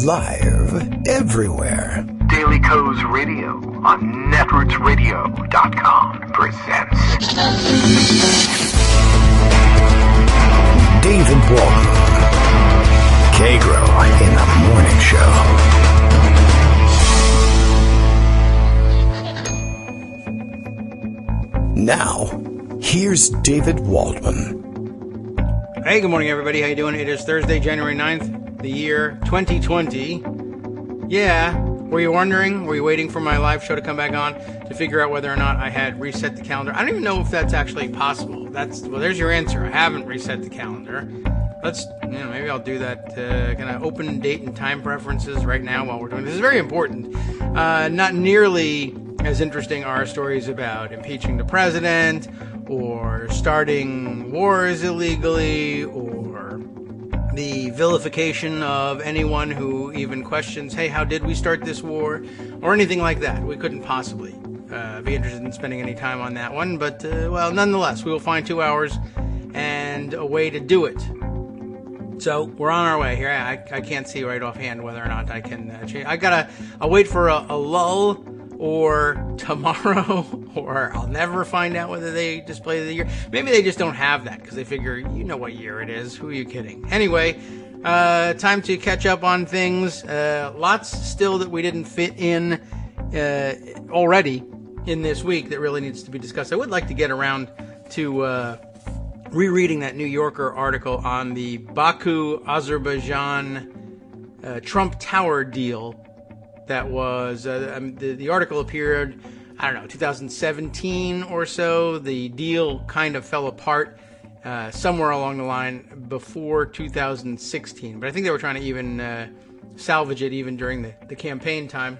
Live everywhere. Daily Co's Radio on netrootsradio.com presents David Walton. Kagro in the Morning Show. Now, here's David Waldman. Hey, good morning, everybody. How you doing? It is Thursday, January 9th, the year 2020. Yeah, were you wondering? Were you waiting for my live show to come back on to figure out whether or not I had reset the calendar? I don't even know if that's actually possible. Well, there's your answer. I haven't reset the calendar. Maybe I'll do that. Kind of open date and time preferences right now while we're doing this. This is very important. Not nearly as interesting are stories about impeaching the president or starting wars illegally or the vilification of anyone who even questions, hey, how did we start this war? Or anything like that. We couldn't possibly be interested in spending any time on that one. But, nonetheless, we will find 2 hours and a way to do it. So we're on our way here. I can't see right offhand whether or not I can change. I'll wait for a lull or tomorrow, or I'll never find out whether they display the year. Maybe they just don't have that because they figure, you know what year it is. Who are you kidding? Anyway, time to catch up on things. Lots still that we didn't fit in already in this week that really needs to be discussed. I would like to get around to rereading that New Yorker article on the Baku, Azerbaijan Trump Tower deal. That was, the article appeared, 2017 or so. The deal kind of fell apart somewhere along the line before 2016. But I think they were trying to even salvage it even during the campaign time.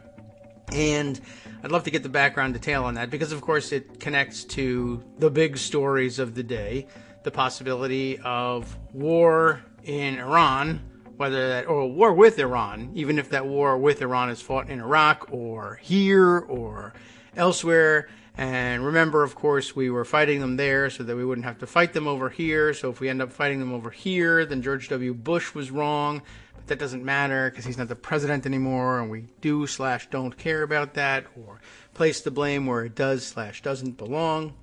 And I'd love to get the background detail on that because, of course, it connects to the big stories of the day. The possibility of war in Iran, or war with Iran, even if that war with Iran is fought in Iraq or here or elsewhere. And remember, of course, we were fighting them there so that we wouldn't have to fight them over here. So if we end up fighting them over here, then George W. Bush was wrong. But that doesn't matter because he's not the president anymore, and we do/don't care about that, or place the blame where it does/doesn't belong,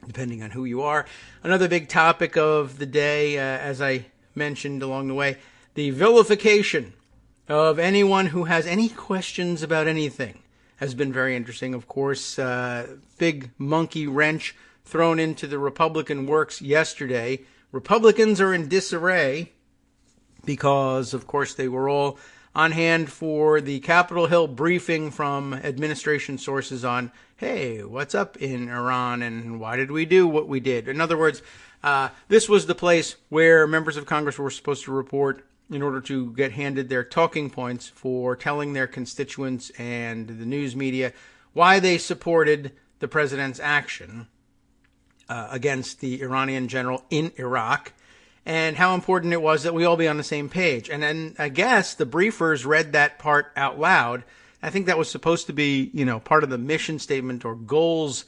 depending on who you are. Another big topic of the day, as I mentioned along the way, the vilification of anyone who has any questions about anything has been very interesting. Of course, big monkey wrench thrown into the Republican works yesterday. Republicans are in disarray because, of course, they were all on hand for the Capitol Hill briefing from administration sources on, hey, what's up in Iran and why did we do what we did? In other words, this was the place where members of Congress were supposed to report in order to get handed their talking points for telling their constituents and the news media why they supported the president's action against the Iranian general in Iraq, and how important it was that we all be on the same page. And then I guess the briefers read that part out loud. I think that was supposed to be, part of the mission statement or goals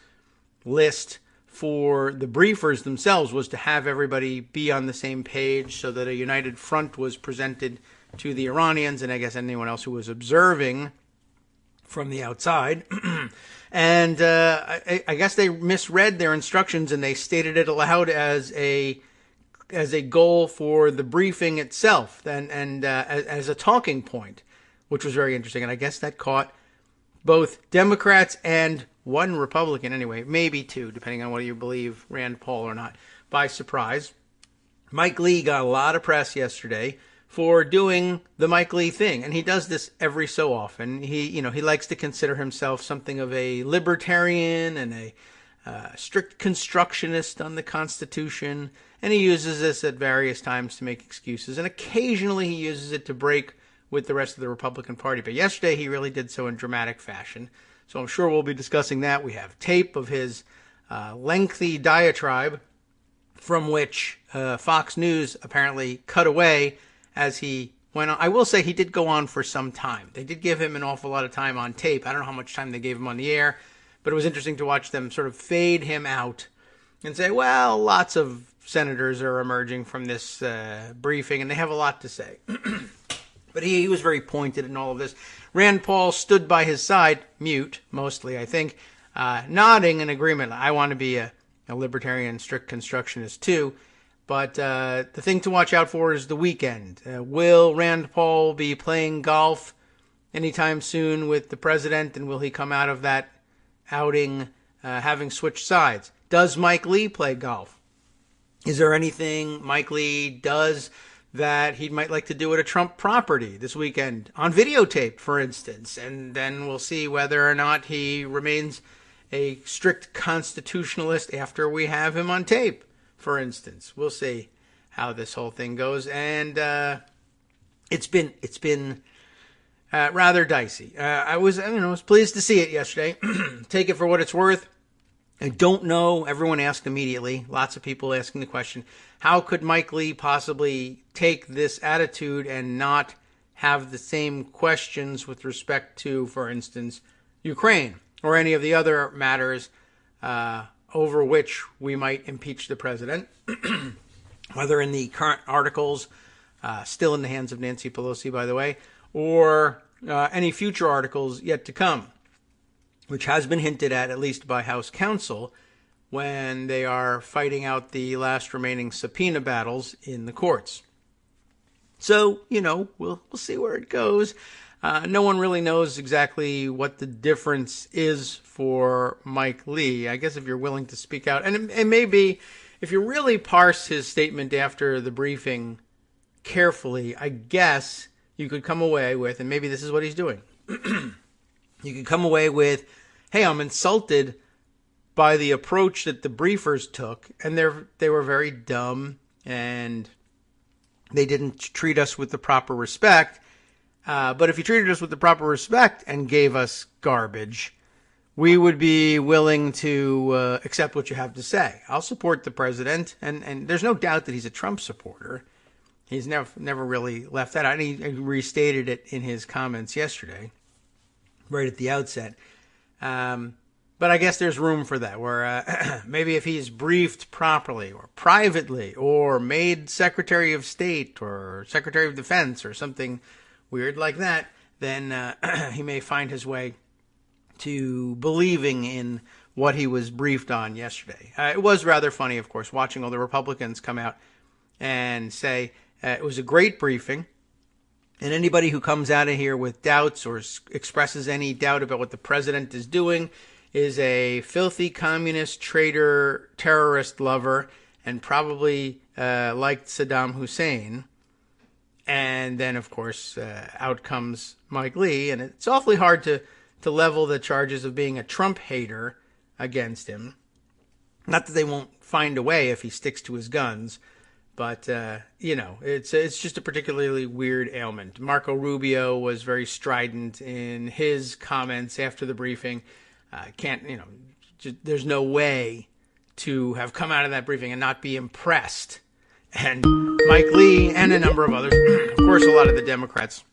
list for the briefers themselves, was to have everybody be on the same page so that a united front was presented to the Iranians and I guess anyone else who was observing from the outside. And I guess they misread their instructions and they stated it aloud as a goal for the briefing itself and as a talking point, which was very interesting. And I guess that caught both Democrats and one Republican, anyway, maybe two, depending on whether you believe Rand Paul or not, by surprise. Mike Lee got a lot of press yesterday for doing the Mike Lee thing, and he does this every so often. He likes to consider himself something of a libertarian and a strict constructionist on the Constitution, and he uses this at various times to make excuses, and occasionally he uses it to break with the rest of the Republican Party. But yesterday he really did so in dramatic fashion. So I'm sure we'll be discussing that. We have tape of his lengthy diatribe from which Fox News apparently cut away as he went on. I will say he did go on for some time. They did give him an awful lot of time on tape. I don't know how much time they gave him on the air, but it was interesting to watch them sort of fade him out and say, well, lots of senators are emerging from this briefing and they have a lot to say. But he was very pointed in all of this. Rand Paul stood by his side, mute, mostly, I think, nodding in agreement. I want to be a libertarian, strict constructionist, too. But the thing to watch out for is the weekend. Will Rand Paul be playing golf anytime soon with the president, and will he come out of that outing having switched sides? Does Mike Lee play golf? Is there anything Mike Lee does that he might like to do at a Trump property this weekend, on videotape, for instance? And then we'll see whether or not he remains a strict constitutionalist after we have him on tape, for instance. We'll see how this whole thing goes. And it's been rather dicey. I was pleased to see it yesterday. Take it for what it's worth. I don't know. Everyone asked immediately. Lots of people asking the question, how could Mike Lee possibly take this attitude and not have the same questions with respect to, for instance, Ukraine or any of the other matters over which we might impeach the president, whether in the current articles, still in the hands of Nancy Pelosi, by the way, or any future articles yet to come, which has been hinted at least by House counsel when they are fighting out the last remaining subpoena battles in the courts. So, we'll see where it goes. No one really knows exactly what the difference is for Mike Lee. I guess if you're willing to speak out, and it may be, if you really parse his statement after the briefing carefully, I guess you could come away with, and maybe this is what he's doing, you could come away with, hey, I'm insulted by the approach that the briefers took, and they were very dumb, and they didn't treat us with the proper respect. But if you treated us with the proper respect and gave us garbage, we would be willing to accept what you have to say. I'll support the president, and there's no doubt that he's a Trump supporter. He's never really left that out. He restated it in his comments yesterday, right at the outset. But I guess there's room for that, where maybe if he's briefed properly or privately or made Secretary of State or Secretary of Defense or something weird like that, then he may find his way to believing in what he was briefed on yesterday. It was rather funny, of course, watching all the Republicans come out and say it was a great briefing. And anybody who comes out of here with doubts or expresses any doubt about what the president is doing is a filthy communist, traitor, terrorist lover, and probably liked Saddam Hussein. And then, of course, out comes Mike Lee. And it's awfully hard to level the charges of being a Trump hater against him. Not that they won't find a way if he sticks to his guns. But, it's just a particularly weird ailment. Marco Rubio was very strident in his comments after the briefing. There's no way to have come out of that briefing and not be impressed. And Mike Lee and a number of others, of course, a lot of the Democrats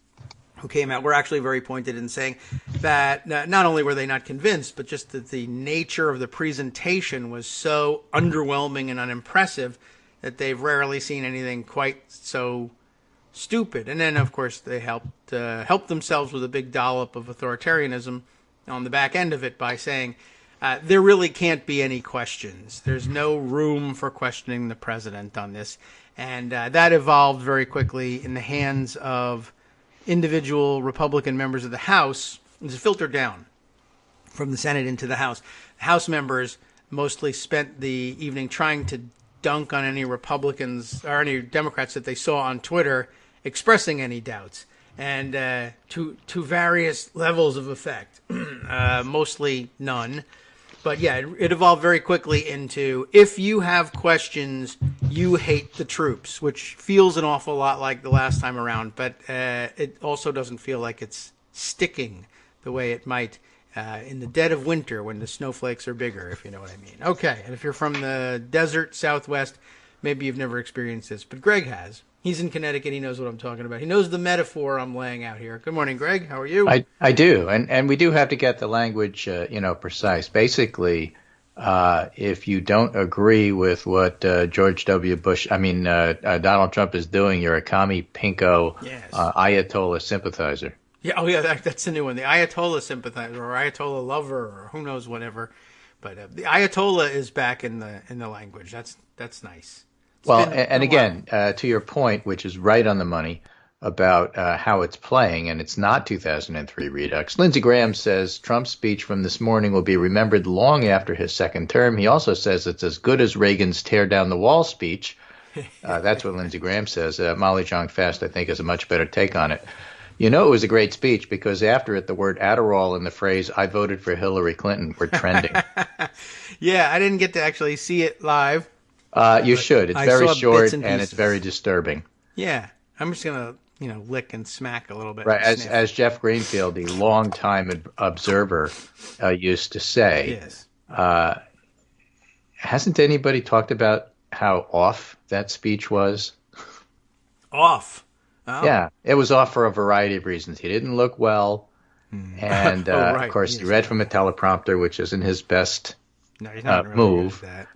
who came out were actually very pointed in saying that not only were they not convinced, but just that the nature of the presentation was so underwhelming and unimpressive that they've rarely seen anything quite so stupid. And then, of course, they helped themselves with a big dollop of authoritarianism on the back end of it by saying there really can't be any questions. There's no room for questioning the president on this. And that evolved very quickly in the hands of individual Republican members of the House. It was filtered down from the Senate into the House. House members mostly spent the evening trying to dunk on any Republicans or any Democrats that they saw on Twitter expressing any doubts, and to various levels of effect, mostly none. But yeah, it evolved very quickly into, if you have questions, you hate the troops, which feels an awful lot like the last time around, but it also doesn't feel like it's sticking the way it might in the dead of winter when the snowflakes are bigger, if you know what I mean. Okay, and if you're from the desert Southwest, maybe you've never experienced this, but Greg has. He's in Connecticut. He knows what I'm talking about. He knows the metaphor I'm laying out here. Good morning, Greg. How are you? I do, and we do have to get the language precise. Basically, if you don't agree with what Donald Trump is doing, you're a commie pinko Yes. Ayatollah sympathizer. Yeah, oh yeah, that's a new one. The Ayatollah sympathizer or Ayatollah lover or who knows whatever. But the Ayatollah is back in the language. That's nice. To your point, which is right on the money about how it's playing, and it's not 2003 Redux. Lindsey Graham says Trump's speech from this morning will be remembered long after his second term. He also says it's as good as Reagan's tear down the wall speech. That's what Lindsey Graham says. Molly Jong-Fast, I think, has a much better take on it. You know, it was a great speech because after it, the word Adderall and the phrase "I voted for Hillary Clinton" were trending. Yeah, I didn't get to actually see it live. You should. It's very short and it's very disturbing. Yeah, I'm just gonna lick and smack a little bit. Right, as Jeff Greenfield, the longtime observer, used to say. Yes. Hasn't anybody talked about how off that speech was? Off. Oh. Yeah, it was off for a variety of reasons. He didn't look well, and right. Of course, he read from a teleprompter, which isn't his best he's not really move. good at that.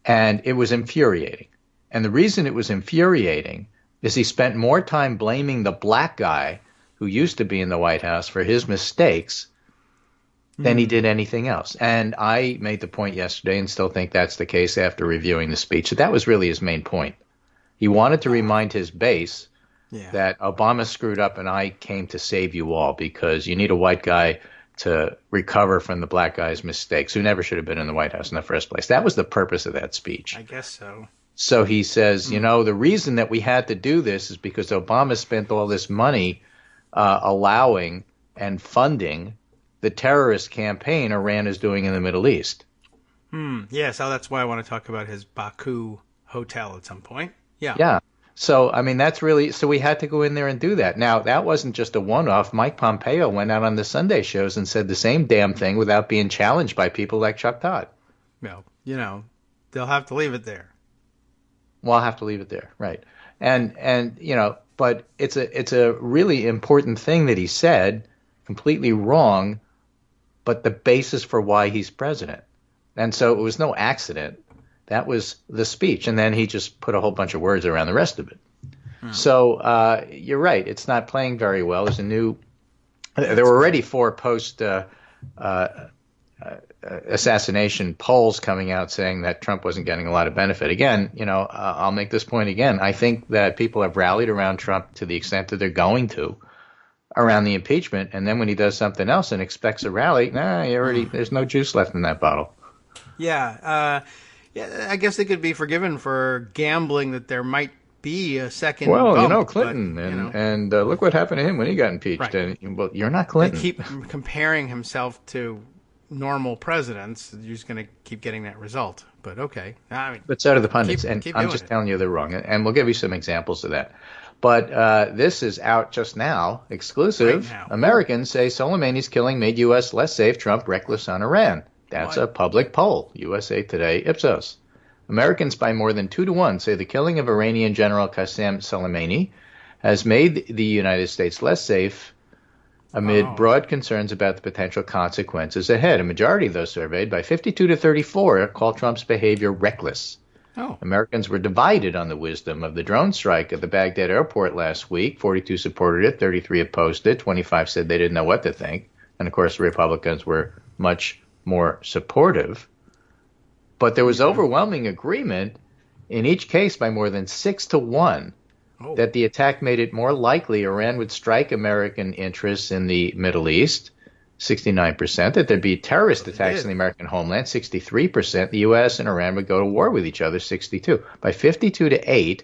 And it was infuriating. And the reason it was infuriating is he spent more time blaming the black guy who used to be in the White House for his mistakes than he did anything else. And I made the point yesterday, and still think that's the case after reviewing the speech, that was really his main point. He wanted to remind his base that Obama screwed up and I came to save you all, because you need a white guy to recover from the black guy's mistakes, who never should have been in the White House in the first place. That was the purpose of that speech. I guess so. So he says, the reason that we had to do this is because Obama spent all this money allowing and funding the terrorist campaign Iran is doing in the Middle East. Yeah, so that's why I want to talk about his Baku hotel at some point. Yeah. Yeah. So, so we had to go in there and do that. Now, that wasn't just a one-off. Mike Pompeo went out on the Sunday shows and said the same damn thing without being challenged by people like Chuck Todd. Well, they'll have to leave it there. Well, I'll have to leave it there, right? And but it's a really important thing that he said, completely wrong, but the basis for why he's president. And so it was no accident. That was the speech, and then he just put a whole bunch of words around the rest of it. So you're right; it's not playing very well. There's there were already 4 post assassination polls coming out saying that Trump wasn't getting a lot of benefit. Again, I'll make this point again. I think that people have rallied around Trump to the extent that they're going to around the impeachment, and then when he does something else and expects a rally, there's no juice left in that bottle. Yeah. Yeah, I guess they could be forgiven for gambling that there might be a second. Well, bump, Clinton, but, and look what happened to him when he got impeached. Right. And well, you're not Clinton. They keep comparing himself to normal presidents. You're just going to keep getting that result. But okay, but so do the pundits, and keep I'm just telling you they're wrong, and we'll give you some examples of that. But this is out just now, exclusive. Right now. Americans say Soleimani's killing made U.S. less safe. Trump reckless on Iran. That's a public poll. USA Today, Ipsos. Americans by more than 2-1 say the killing of Iranian General Qasem Soleimani has made the United States less safe amid broad concerns about the potential consequences ahead. A majority of those surveyed, by 52 to 34, call Trump's behavior reckless. Americans were divided on the wisdom of the drone strike at the Baghdad airport last week. 42 supported it, 33 opposed it, 25 said they didn't know what to think. And, of course, Republicans were much more supportive. But there was overwhelming agreement in each case by more than 6-1 that the attack made it more likely Iran would strike American interests in the Middle East, 69%, that there'd be terrorist attacks in the American homeland, 63%, the U.S. and Iran would go to war with each other, 62%. By 52-8,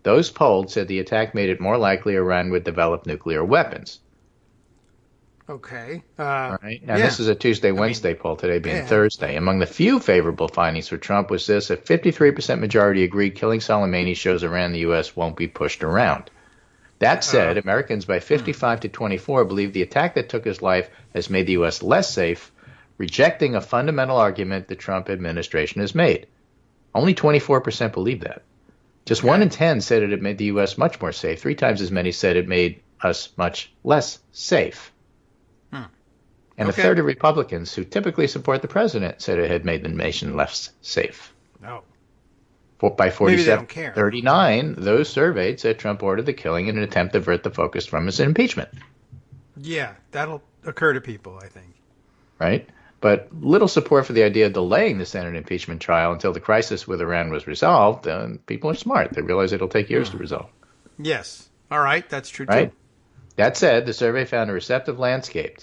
those polled said the attack made it more likely Iran would develop nuclear weapons. Okay. Right. And this is a Tuesday, Wednesday poll, today being Thursday. Among the few favorable findings for Trump was this: a 53% majority agreed killing Soleimani shows Iran and the U.S. won't be pushed around. That said, Americans by 55-24 believe the attack that took his life has made the U.S. less safe, rejecting a fundamental argument the Trump administration has made. Only 24% believe that. Just 1 in 10 said it had made the U.S. much more safe. 3 times as many said it made us much less safe. And a third of Republicans who typically support the president said it had made the nation less safe. No. By Maybe they don't care. 39, those surveyed said Trump ordered the killing in an attempt to divert the focus from his impeachment. Yeah, that'll occur to people, I think. Right? But little support for the idea of delaying the Senate impeachment trial until the crisis with Iran was resolved. And people are smart. They realize it'll take years to resolve. Yes. All right. That's true, right? too. That said, the survey found a receptive landscape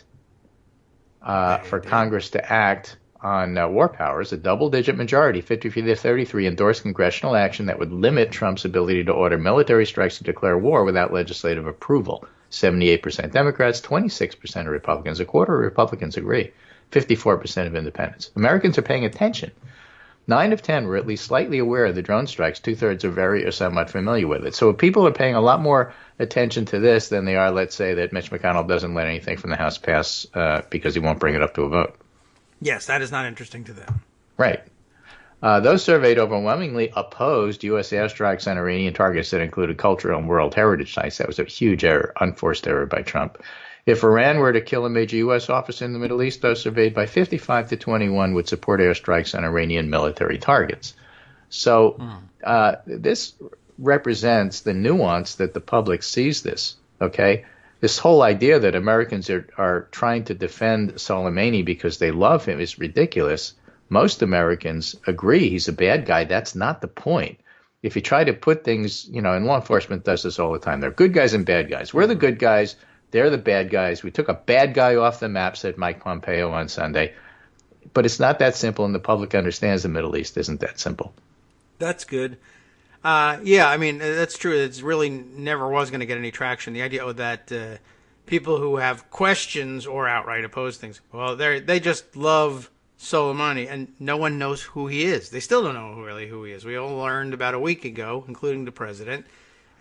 for Congress to act on war powers. A double-digit majority, 53 to 33, endorsed congressional action that would limit Trump's ability to order military strikes to declare war without legislative approval. 78% Democrats, 26% of Republicans, a quarter of Republicans agree, 54% of independents. Americans are paying attention. 9 of 10 were at least slightly aware of the drone strikes. 2/3 are very or somewhat familiar with it. So people are paying a lot more attention to this than they are, let's say, that Mitch McConnell doesn't let anything from the House pass because he won't bring it up to a vote. Yes, that is not interesting to them. Right. Those surveyed overwhelmingly opposed U.S. airstrikes on Iranian targets that included cultural and world heritage sites. That was a huge error, unforced error by Trump. If Iran were to kill a major U.S. officer in the Middle East, those surveyed by 55 to 21 would support airstrikes on Iranian military targets. So this represents the nuance that the public sees this, okay? This whole idea that Americans are trying to defend Soleimani because they love him is ridiculous. Most Americans agree he's a bad guy. That's not the point. If you try to put things, and law enforcement does this all the time. They're good guys and bad guys. We're the good guys. They're the bad guys. We took a bad guy off the map, said Mike Pompeo on Sunday. But it's not that simple, and the public understands the Middle East isn't that simple. That's good. Yeah, I mean, that's true. It's really never was going to get any traction. The idea that people who have questions or outright oppose things, well, they just love Soleimani, and no one knows who he is. They still don't know really who he is. We all learned about a week ago, including the president.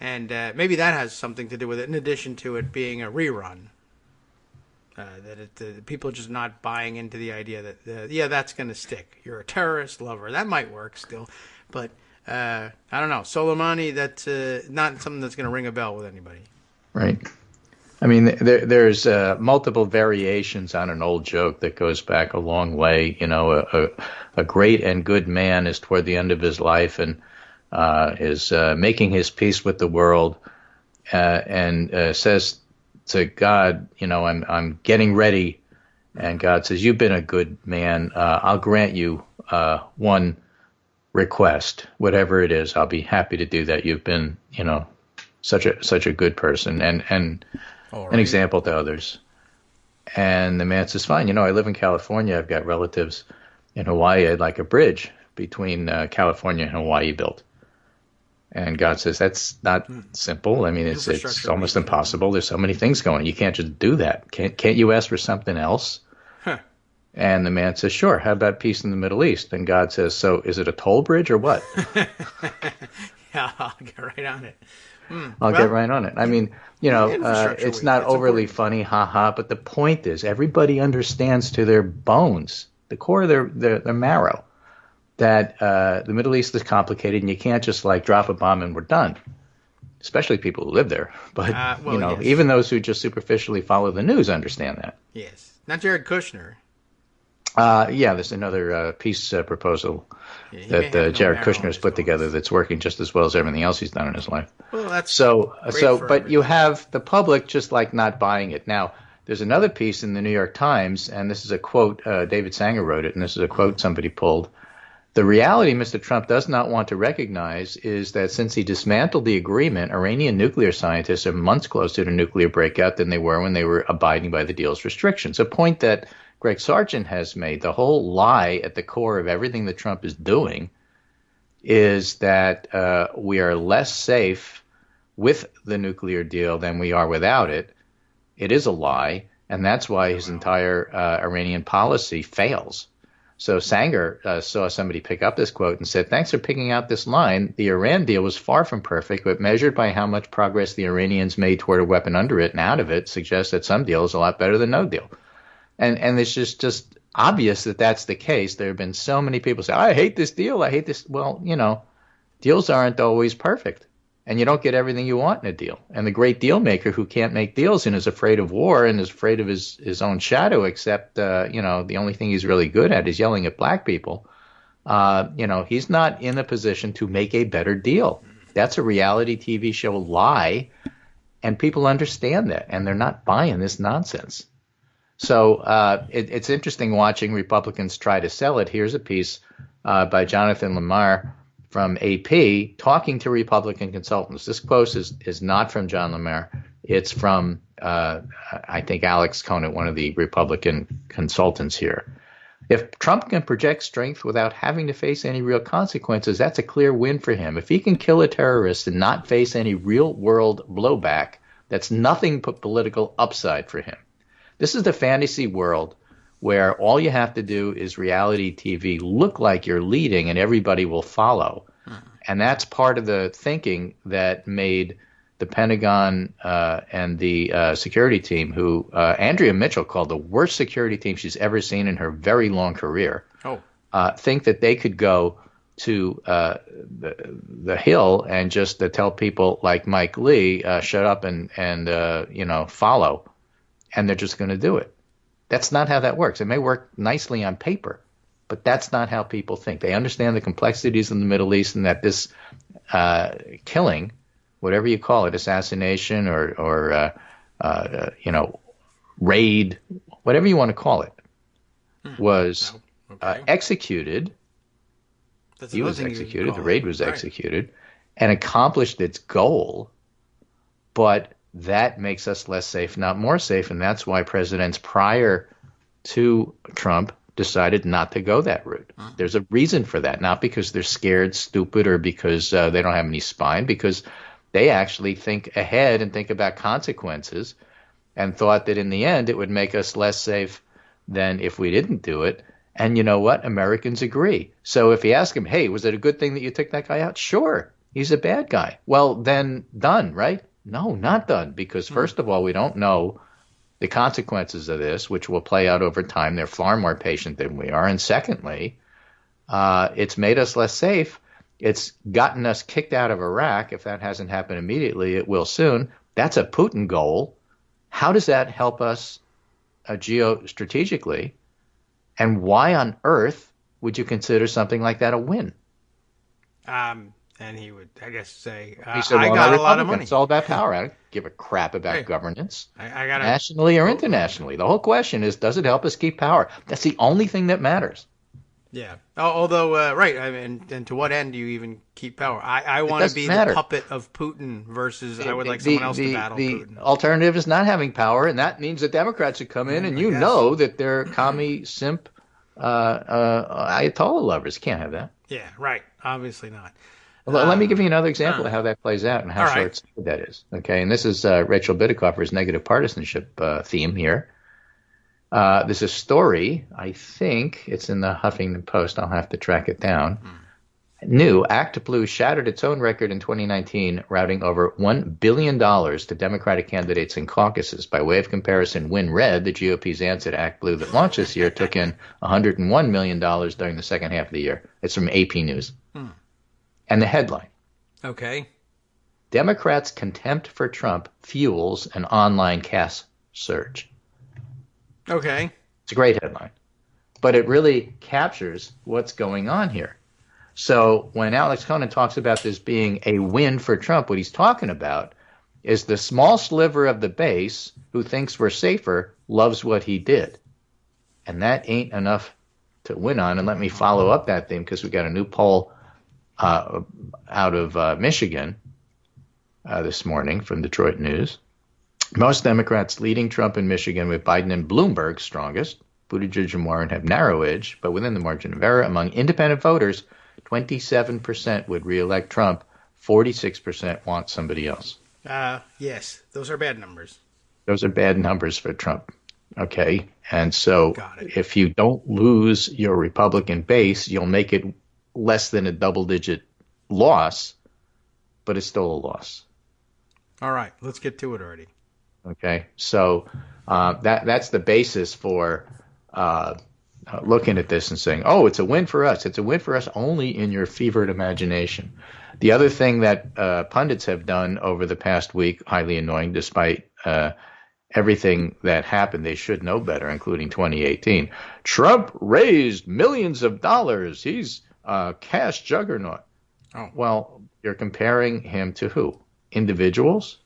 And maybe that has something to do with it, in addition to it being a rerun. People are just not buying into the idea that, that's going to stick. You're a terrorist lover. That might work still. But I don't know. Soleimani, that's not something that's going to ring a bell with anybody. Right. I mean, there's multiple variations on an old joke that goes back a long way. A great and good man is toward the end of his life and is making his peace with the world, and says to God, I'm getting ready, and God says, you've been a good man. I'll grant you one request, whatever it is. I'll be happy to do that. You've been, such a good person, and an example to others. And the man says, fine. I live in California. I've got relatives in Hawaii. I'd like a bridge between California and Hawaii built. And God says, that's not simple. I mean, it's almost impossible. There's so many things going. You can't just do that. Can't you ask for something else? Huh. And the man says, sure. How about peace in the Middle East? And God says, so is it a toll bridge or what? Yeah, I'll get right on it. I'll get right on it. I mean, it's not overly funny, ha-ha, but the point is everybody understands to their bones, the core of their marrow, that the Middle East is complicated and you can't just drop a bomb and we're done, especially people who live there. But, yes. Even those who just superficially follow the news understand that. Yes. Not Jared Kushner. There's another peace proposal that Jared Kushner's put together that's working just as well as everything else he's done in his life. Well, that's but you have the public just not buying it. Now, there's another piece in the New York Times, and this is a quote, David Sanger wrote it, and this is a quote somebody pulled. The reality Mr. Trump does not want to recognize is that since he dismantled the agreement, Iranian nuclear scientists are months closer to nuclear breakout than they were when they were abiding by the deal's restrictions. A point that Greg Sargent has made. The whole lie at the core of everything that Trump is doing is that we are less safe with the nuclear deal than we are without it. It is a lie, and that's why his entire Iranian policy fails. So Sanger saw somebody pick up this quote and said, thanks for picking out this line. The Iran deal was far from perfect, but measured by how much progress the Iranians made toward a weapon under it and out of it suggests that some deal is a lot better than no deal. And it's just obvious that that's the case. There have been so many people say, I hate this deal. I hate this. Well, deals aren't always perfect. and you don't get everything you want in a deal. And the great deal maker who can't make deals and is afraid of war and is afraid of his own shadow, except, the only thing he's really good at is yelling at black people. He's not in a position to make a better deal. That's a reality TV show lie, and people understand that, and they're not buying this nonsense. So it's interesting watching Republicans try to sell it. Here's a piece by Jonathan Lemar from AP talking to Republican consultants. This quote is not from John Lemar. It's from, I think, Alex Conant, one of the Republican consultants here. If Trump can project strength without having to face any real consequences, that's a clear win for him. If he can kill a terrorist and not face any real-world blowback, that's nothing but political upside for him. This is the fantasy world where all you have to do is reality TV look like you're leading and everybody will follow. And that's part of the thinking that made the Pentagon and the security team, who Andrea Mitchell called the worst security team she's ever seen in her very long career, think that they could go to the Hill and just tell people like Mike Lee, shut up and follow, and they're just going to do it. That's not how that works. It may work nicely on paper, but that's not how people think. They understand the complexities in the Middle East and that this killing, whatever you call it, assassination or raid, whatever you want to call it, was executed. He was executed. The raid was executed and accomplished its goal. But that makes us less safe, not more safe. And that's why presidents prior to Trump decided not to go that route. There's a reason for that, not because they're scared, stupid, or because they don't have any spine, because they actually think ahead and think about consequences and thought that in the end it would make us less safe than if we didn't do it. And you know what? Americans agree. So if you ask him, hey, was it a good thing that you took that guy out? Sure. He's a bad guy. Well, then done, right? No, not done. Because first of all, we don't know the consequences of this, which will play out over time. They're far more patient than we are. And secondly, it's made us less safe. It's gotten us kicked out of Iraq. If that hasn't happened immediately, it will soon. That's a Putin goal. How does that help us geostrategically? And why on earth would you consider something like that a win? And he would, I guess, say, he said, well, I got a lot of money. It's all about power. I don't give a crap about governance, I got nationally or internationally. The whole question is, does it help us keep power? That's the only thing that matters. Yeah. Although, right. I mean, and to what end do you even keep power? I want to be the puppet of Putin versus I would like someone else to battle Putin. The alternative is not having power, and that means the Democrats would come in, and you know that they're commie, simp, Ayatollah lovers. Can't have that. Yeah, right. Obviously not. Let me give you another example of how that plays out and how short-sighted that is. Okay, and this is Rachel Bidikofer's negative partisanship theme here. There's a story, I think it's in the Huffington Post. I'll have to track it down. New, Act Blue shattered its own record in 2019, routing over $1 billion to Democratic candidates in caucuses. By way of comparison, Win Red, the GOP's answer to Act Blue that launched this year, took in $101 million during the second half of the year. It's from AP News. And the headline. Okay. Democrats' contempt for Trump fuels an online caste surge. Okay. It's a great headline. But it really captures what's going on here. So when Alex Conant talks about this being a win for Trump, what he's talking about is the small sliver of the base who thinks we're safer loves what he did. And that ain't enough to win on. And let me follow up that theme because we got a new poll out of Michigan this morning from Detroit News. Most Democrats leading Trump in Michigan, with Biden and Bloomberg strongest. Buttigieg and Warren have narrow edge, but within the margin of error. Among independent voters, 27% would reelect Trump. 46% want somebody else. Yes, those are bad numbers. Those are bad numbers for Trump. Okay, and so if you don't lose your Republican base, you'll make it less than a double-digit loss, but it's still a loss. All right, let's get to it already. Okay, so that's the basis for looking at this and saying, oh, it's a win for us. It's a win for us only in your fevered imagination. The other thing that pundits have done over the past week, highly annoying, despite everything that happened, they should know better, including 2018. Trump raised millions of dollars. He's a cash juggernaut. Oh. Well, you're comparing him to who? Individuals?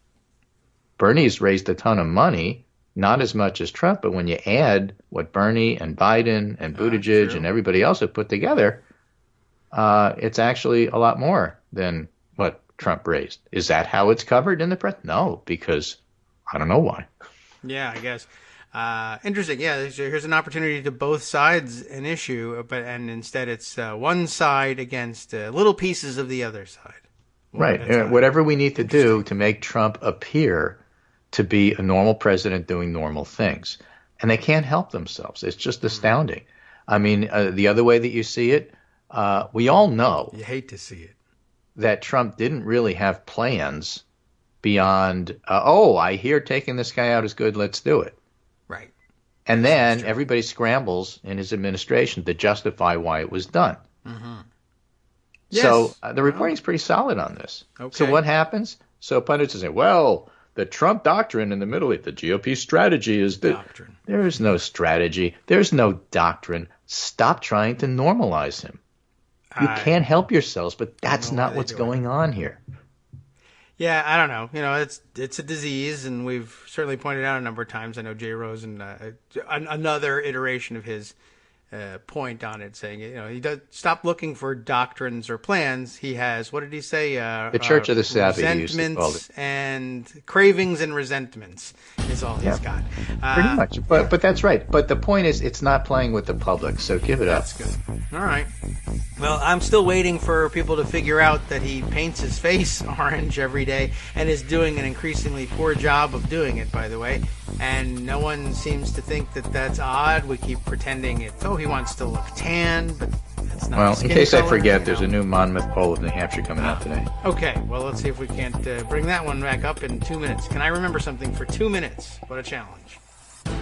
Bernie's raised a ton of money, not as much as Trump, but when you add what Bernie and Biden and Buttigieg and everybody else have put together, it's actually a lot more than what Trump raised. Is that how it's covered in the press? No, because I don't know why. Yeah, I guess. Interesting. Yeah, here's an opportunity to both sides an issue, and instead it's one side against little pieces of the other side. Right. Whatever we need to do to make Trump appear to be a normal president doing normal things. And they can't help themselves. It's just astounding. I mean, the other way that you see it, we all know. You hate to see it. That Trump didn't really have plans beyond, I hear taking this guy out is good, let's do it. Right. And then everybody scrambles in his administration to justify why it was done. Mm-hmm. Yes. So the reporting's pretty solid on this. Okay. So what happens? So pundits will say, well, the Trump doctrine in the Middle East, the GOP strategy is that there is no strategy. There's no doctrine. Stop trying to normalize him. You can't help yourselves, but that's not what's going on here. Yeah, I don't know. You know, it's a disease, and we've certainly pointed out a number of times. I know Jay Rose and another iteration of his point on it, saying, you know, he does stop looking for doctrines or plans. He has, what did he say? The Church of the Savvy. Resentments and cravings and resentments is all he's got. Pretty much. But that's right. But the point is, it's not playing with the public. So give it up. That's good. All right. Well, I'm still waiting for people to figure out that he paints his face orange every day and is doing an increasingly poor job of doing it, by the way. And no one seems to think that that's odd. We keep pretending he wants to look tan, but that's not. Well, in case I forget, there's a new Monmouth poll of New Hampshire coming out today. Okay, well, let's see if we can't bring that one back up in 2 minutes. Can I remember something for 2 minutes? What a challenge.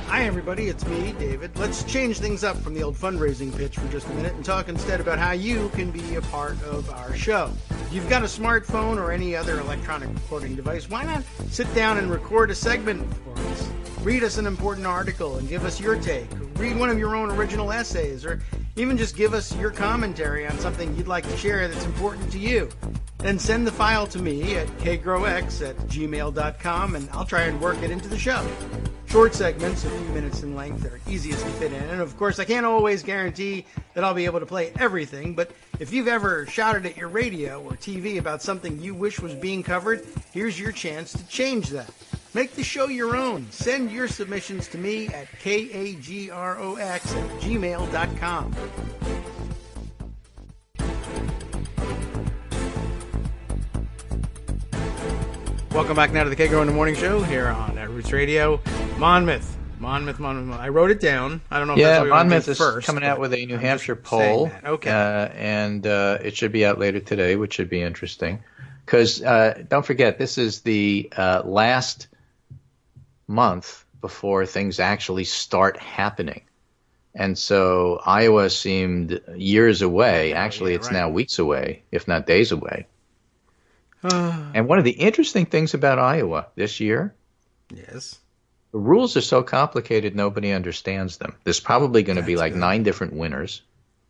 Hi, everybody. It's me, David. Let's change things up from the old fundraising pitch for just a minute and talk instead about how you can be a part of our show. If you've got a smartphone or any other electronic recording device, why not sit down and record a segment for us? Read us an important article and give us your take. Read one of your own original essays, or even just give us your commentary on something you'd like to share that's important to you. Then send the file to me at kagrox@gmail.com, and I'll try and work it into the show. Short segments, a few minutes in length, that are easiest to fit in. And of course, I can't always guarantee that I'll be able to play everything, but if you've ever shouted at your radio or TV about something you wish was being covered, here's your chance to change that. Make the show your own. Send your submissions to me at kagrox@gmail.com. Welcome back now to the Kagro in the Morning Show here on Roots Radio. Monmouth. I wrote it down. I don't know if that's what Monmouth is first, coming out with a New Hampshire poll. Okay. And it should be out later today, which should be interesting. Because don't forget, this is the last month before things actually start happening. And so Iowa seemed years away. Actually, it's now weeks away, if not days away. And one of the interesting things about Iowa this year, yes, the rules are so complicated nobody understands them. There's probably going to be like 9 different winners,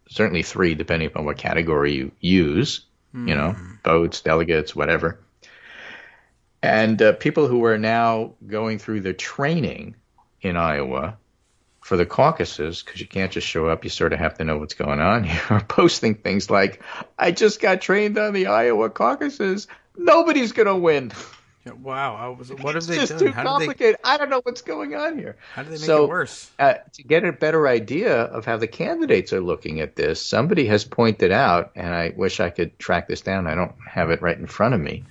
certainly 3 depending upon what category you use, you know, votes, delegates, whatever. And people who are now going through the training in Iowa for the caucuses, because you can't just show up, you sort of have to know what's going on here, are posting things like, I just got trained on the Iowa caucuses. Nobody's going to win. Wow. What have they done? It's just too complicated. I don't know what's going on here. How do they make it worse? To get a better idea of how the candidates are looking at this, somebody has pointed out, and I wish I could track this down. I don't have it right in front of me,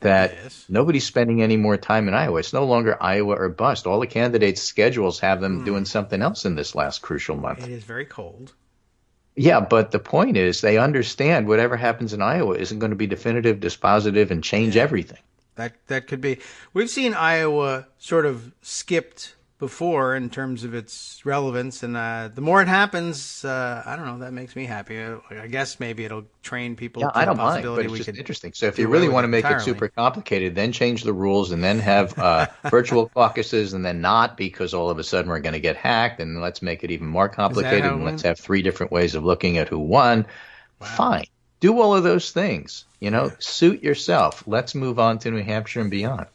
that nobody's spending any more time in Iowa. It's no longer Iowa or bust. All the candidates' schedules have them doing something else in this last crucial month. It is very cold. Yeah, but the point is they understand whatever happens in Iowa isn't going to be definitive, dispositive, and change everything. That could be. We've seen Iowa sort of skipped before in terms of its relevance, and the more it happens, I don't know, that makes me happy. I guess maybe it'll train people Yeah, to I the don't mind, but possibility it's we just could interesting. So if do you away really with want it to make it entirely. super complicated, then change the rules and then have virtual caucuses and then not, because all of a sudden we're going to get hacked, and let's make it even more complicated how it and let's went? have 3 different ways of looking at who won. Wow. Fine. Do all of those things. Yeah. Suit yourself. Let's move on to New Hampshire and beyond.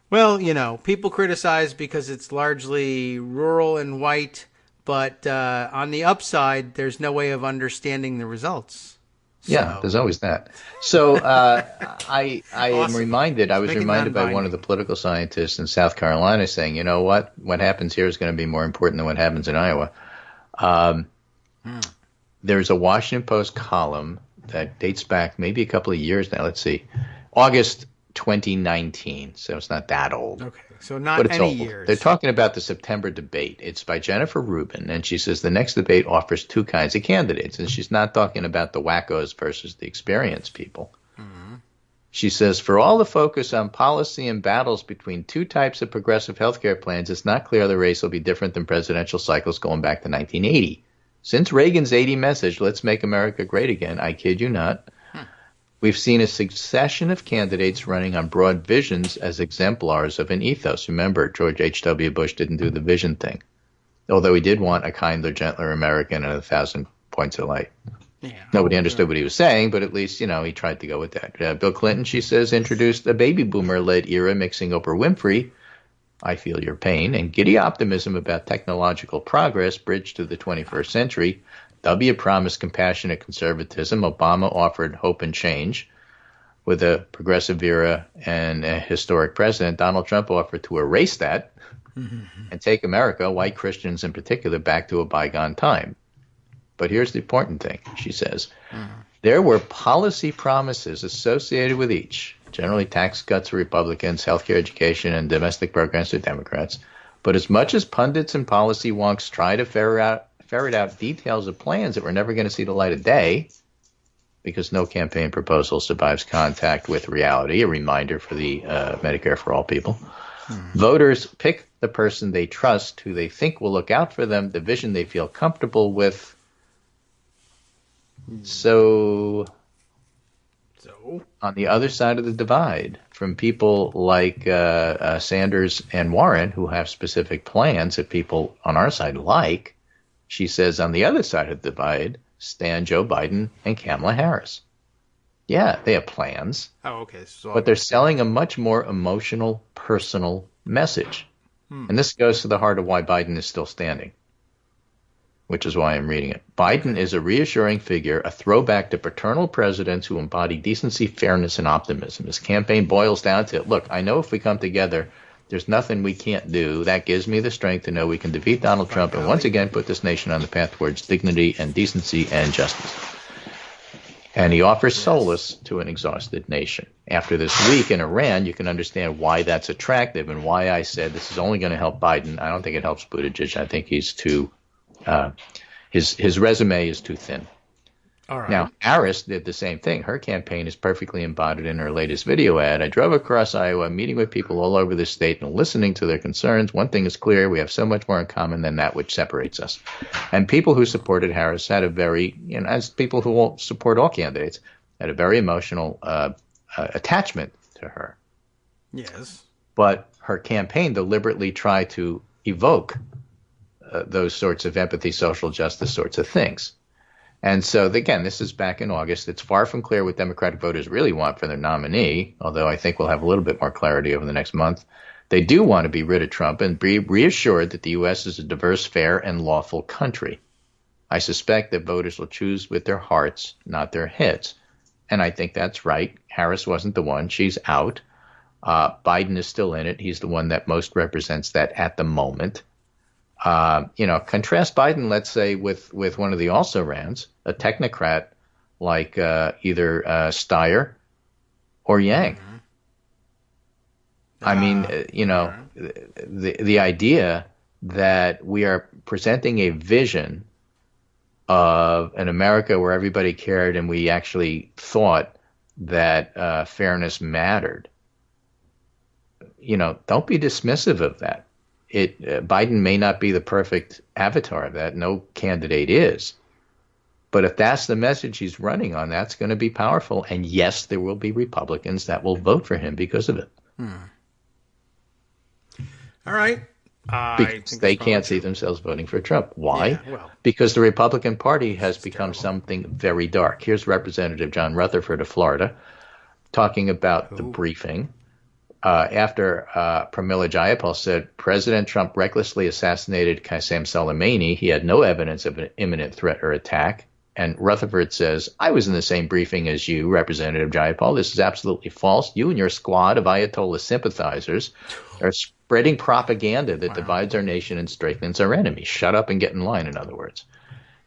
Well, people criticize because it's largely rural and white, but on the upside, there's no way of understanding the results. Yeah, So, there's always that. So I Awesome. am reminded, I was Make it reminded by one of the non-binding. political scientists in South Carolina saying, you know what happens here is going to be more important than what happens in Iowa. There's a Washington Post column that dates back maybe a couple of years now. Let's see, August 2019, so it's not that old. Okay, so not But it's any old. years. They're talking about the September debate. It's by Jennifer Rubin, and she says the next debate offers 2 kinds of candidates, and she's not talking about the wackos versus the experienced people. She says, for all the focus on policy and battles between 2 types of progressive healthcare plans, it's not clear the race will be different than presidential cycles going back to 1980. Since Reagan's 80 message, let's make America great again, I kid you not, we've seen a succession of candidates running on broad visions as exemplars of an ethos. Remember, George H.W. Bush didn't do the vision thing, although he did want a kinder, gentler American and 1,000 points of light. Yeah. Nobody understood what he was saying, but at least, he tried to go with that. Bill Clinton, she says, introduced a baby boomer-led era mixing Oprah Winfrey, I feel your pain, and giddy optimism about technological progress bridged to the 21st century. W promised compassionate conservatism. Obama offered hope and change. With a progressive era and a historic president, Donald Trump offered to erase that and take America, white Christians in particular, back to a bygone time. But here's the important thing, she says. There were policy promises associated with each, generally tax cuts for Republicans, healthcare, education, and domestic programs for Democrats. But as much as pundits and policy wonks try to ferret out details of plans that were never going to see the light of day, because no campaign proposal survives contact with reality, a reminder for the Medicare for All people. Voters pick the person they trust, who they think will look out for them, the vision they feel comfortable with. So on the other side of the divide, from people like Sanders and Warren, who have specific plans that people on our side like, she says on the other side of the divide stand Joe Biden and Kamala Harris. Yeah, they have plans. Oh, okay. So But they're selling a much more emotional, personal message. And this goes to the heart of why Biden is still standing, which is why I'm reading it. Biden is a reassuring figure, a throwback to paternal presidents who embody decency, fairness, and optimism. His campaign boils down to, look, I know if we come together, there's nothing we can't do. That gives me the strength to know we can defeat Donald Trump and once again put this nation on the path towards dignity and decency and justice. And he offers solace to an exhausted nation. After this week in Iran, you can understand why that's attractive and why I said this is only going to help Biden. I don't think it helps Buttigieg. I think he's too his resume is too thin. all right. Now, Harris did the same thing. Her campaign is perfectly embodied in her latest video ad. I drove across Iowa, meeting with people all over the state and listening to their concerns. One thing is clear, we have so much more in common than that which separates us. And people who supported Harris had a very, as people who will support all candidates, had a very emotional attachment to her. Yes. But her campaign deliberately tried to evoke those sorts of empathy, social justice sorts of things. And so, again, this is back in August. It's far from clear what Democratic voters really want for their nominee, although I think we'll have a little bit more clarity over the next month. They do want to be rid of Trump and be reassured that the U.S. is a diverse, fair, and lawful country. I suspect that voters will choose with their hearts, not their heads. And I think that's right. Harris wasn't the one. She's out. Biden is still in it. He's the one that most represents that at the moment. Contrast Biden, let's say, with one of the also-rans, a technocrat like either Steyer or Yang. I mean, the idea that we are presenting a vision of an America where everybody cared and we actually thought that fairness mattered. Don't be dismissive of that. Biden may not be the perfect avatar of that. No candidate is. But if that's the message he's running on, that's going to be powerful. And yes, there will be Republicans that will vote for him because of it. All right. Because they can't see themselves voting for Trump. Why? Yeah, well, because the Republican Party has become something very dark. Here's Representative John Rutherford of Florida talking about the briefing. After Pramila Jayapal said President Trump recklessly assassinated Qasem Soleimani, he had no evidence of an imminent threat or attack. And Rutherford says, I was in the same briefing as you, Representative Jayapal. This is absolutely false. You and your squad of Ayatollah sympathizers are spreading propaganda that divides our nation and strengthens our enemies. Shut up and get in line, in other words.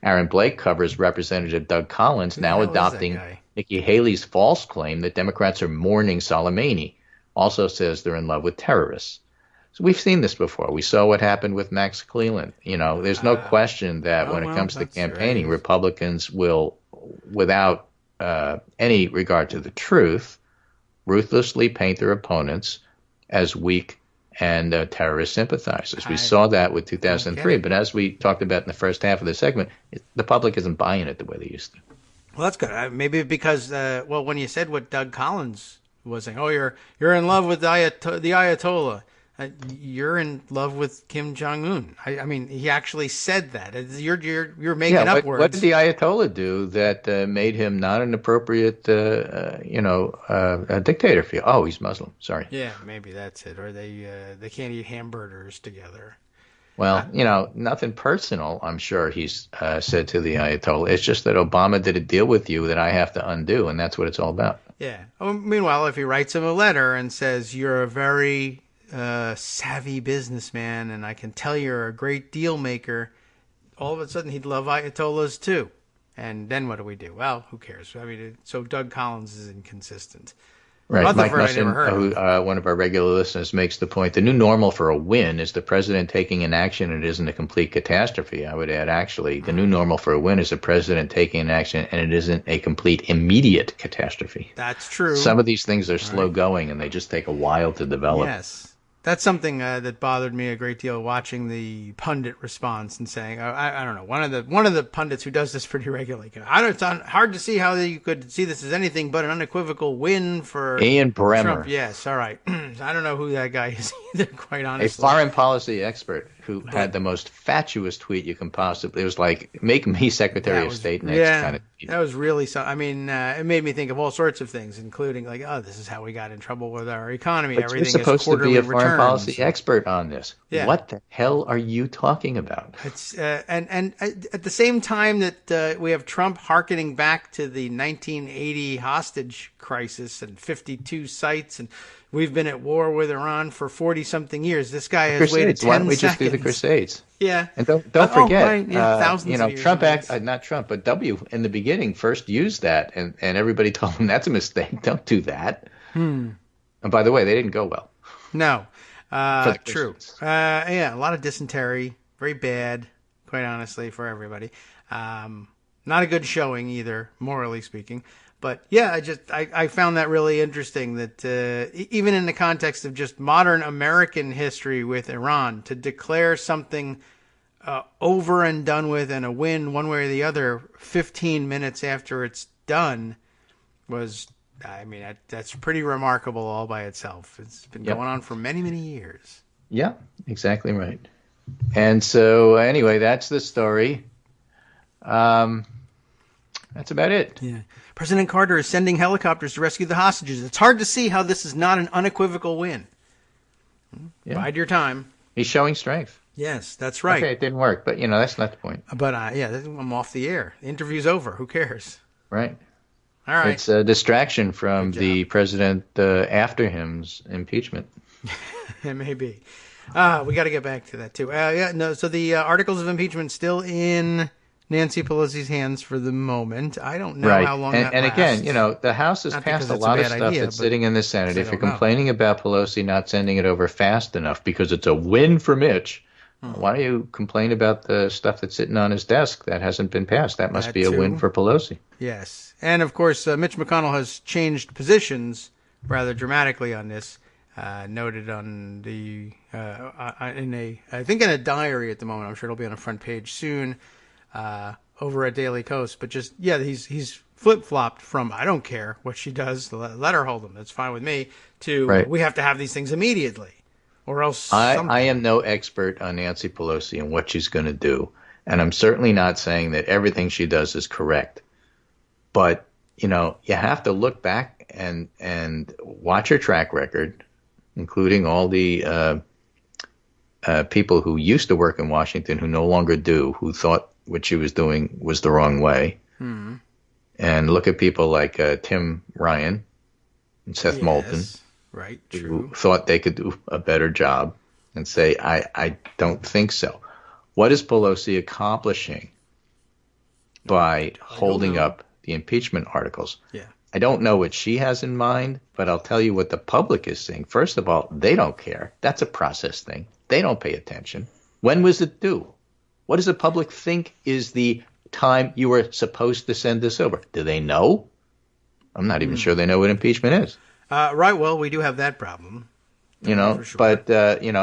Aaron Blake covers Representative Doug Collins, now adopting Nikki Haley's false claim that Democrats are mourning Soleimani. Also says they're in love with terrorists. So we've seen this before. We saw what happened with Max Cleland. There's no question that when it comes to campaigning, Republicans will, without any regard to the truth, ruthlessly paint their opponents as weak and terrorist sympathizers. We saw that with 2003. But as we talked about in the first half of the segment, the public isn't buying it the way they used to. Well, that's good. Maybe because, when you said what Doug Collins was saying, you're in love with the Ayatollah. You're in love with Kim Jong-un. I mean, he actually said that. You're making up words. What did the Ayatollah do that made him not an appropriate, dictator for you? Oh, he's Muslim. Sorry. Yeah, maybe that's it. Or they can't eat hamburgers together. Well, nothing personal, I'm sure he's said to the Ayatollah. It's just that Obama did a deal with you that I have to undo, and that's what it's all about. Yeah. Meanwhile, if he writes him a letter and says, you're a very savvy businessman, and I can tell you're a great deal maker, all of a sudden he'd love Ayatollahs too. And then what do we do? Well, who cares? I mean, so Doug Collins is inconsistent. Right. Mike Musson, who one of our regular listeners, makes the point, the new normal for a win is the president taking an action and it isn't a complete catastrophe. I would add, actually, the new normal for a win is the president taking an action and it isn't a complete immediate catastrophe. That's true. Some of these things are slow going and they just take a while to develop. Yes. That's something that bothered me a great deal, watching the pundit response and saying, I don't know, one of the pundits who does this pretty regularly. It's hard to see how you could see this as anything but an unequivocal win for Ian Bremmer. Trump. Yes, all right. I don't know who that guy is either, quite honestly. A foreign policy expert who had the most fatuous tweet you can possibly. It was like, make me Secretary of State next kind of tweet. That was really so. I mean, it made me think of all sorts of things, including like, this is how we got in trouble with our economy. But everything you're supposed is quarterly to be a foreign returns. Policy expert on this. Yeah. What the hell are you talking about? It's and at the same time that we have Trump hearkening back to the 1980 hostage crisis and 52 sites, and we've been at war with Iran for 40-something years. This guy has waited 10 seconds. Why don't we just do the Crusades? Yeah. And don't forget, right. Thousands of years Trump not Trump, but W in the beginning first used that, and everybody told him that's a mistake. Don't do that. And by the way, they didn't go well. No. True. A lot of dysentery. Very bad, quite honestly, for everybody. Not a good showing either, morally speaking. But yeah, I found that really interesting that even in the context of just modern American history with Iran, to declare something over and done with and a win one way or the other 15 minutes after it's done was, that's pretty remarkable all by itself. It's been going on for many, many years. Yeah, exactly right. And so anyway, that's the story. That's about it. Yeah. President Carter is sending helicopters to rescue the hostages. It's hard to see how this is not an unequivocal win. Yeah. Bide your time. He's showing strength. Yes, that's right. Okay, it didn't work, but that's not the point. But I'm off the air. The interview's over. Who cares? Right. All right. It's a distraction from the president after him's impeachment. It may be. We got to get back to that too. So the articles of impeachment still in Nancy Pelosi's hands for the moment. I don't know how long that lasts. And again, the House has passed a lot of stuff that's sitting in the Senate. If you're complaining about Pelosi not sending it over fast enough because it's a win for Mitch, why don't you complain about the stuff that's sitting on his desk that hasn't been passed? That must be a win for Pelosi. Yes. And, of course, Mitch McConnell has changed positions rather dramatically on this. noted on the I think in a diary at the moment. I'm sure it'll be on the front page soon over at Daily Kos. But just he's flip flopped from I don't care what she does, let her hold them. That's fine with me. To Right. we have to have these things immediately, or else I am no expert on Nancy Pelosi and what she's going to do, and I'm certainly not saying that everything she does is correct. But you have to look back and watch her track record, including all the people who used to work in Washington who no longer do, who thought what she was doing was the wrong way. And look at people like Tim Ryan and Seth Moulton, right? who True. thought they could do a better job, and say, I don't think so. What is Pelosi accomplishing by holding up the impeachment articles? Yeah. I don't know what she has in mind, but I'll tell you what the public is saying. First of all, they don't care. That's a process thing. They don't pay attention. When was it due? What does the public think is the time you were supposed to send this over? Do they know? I'm not even sure they know what impeachment is. Right. Well, we do have that problem. For sure. But,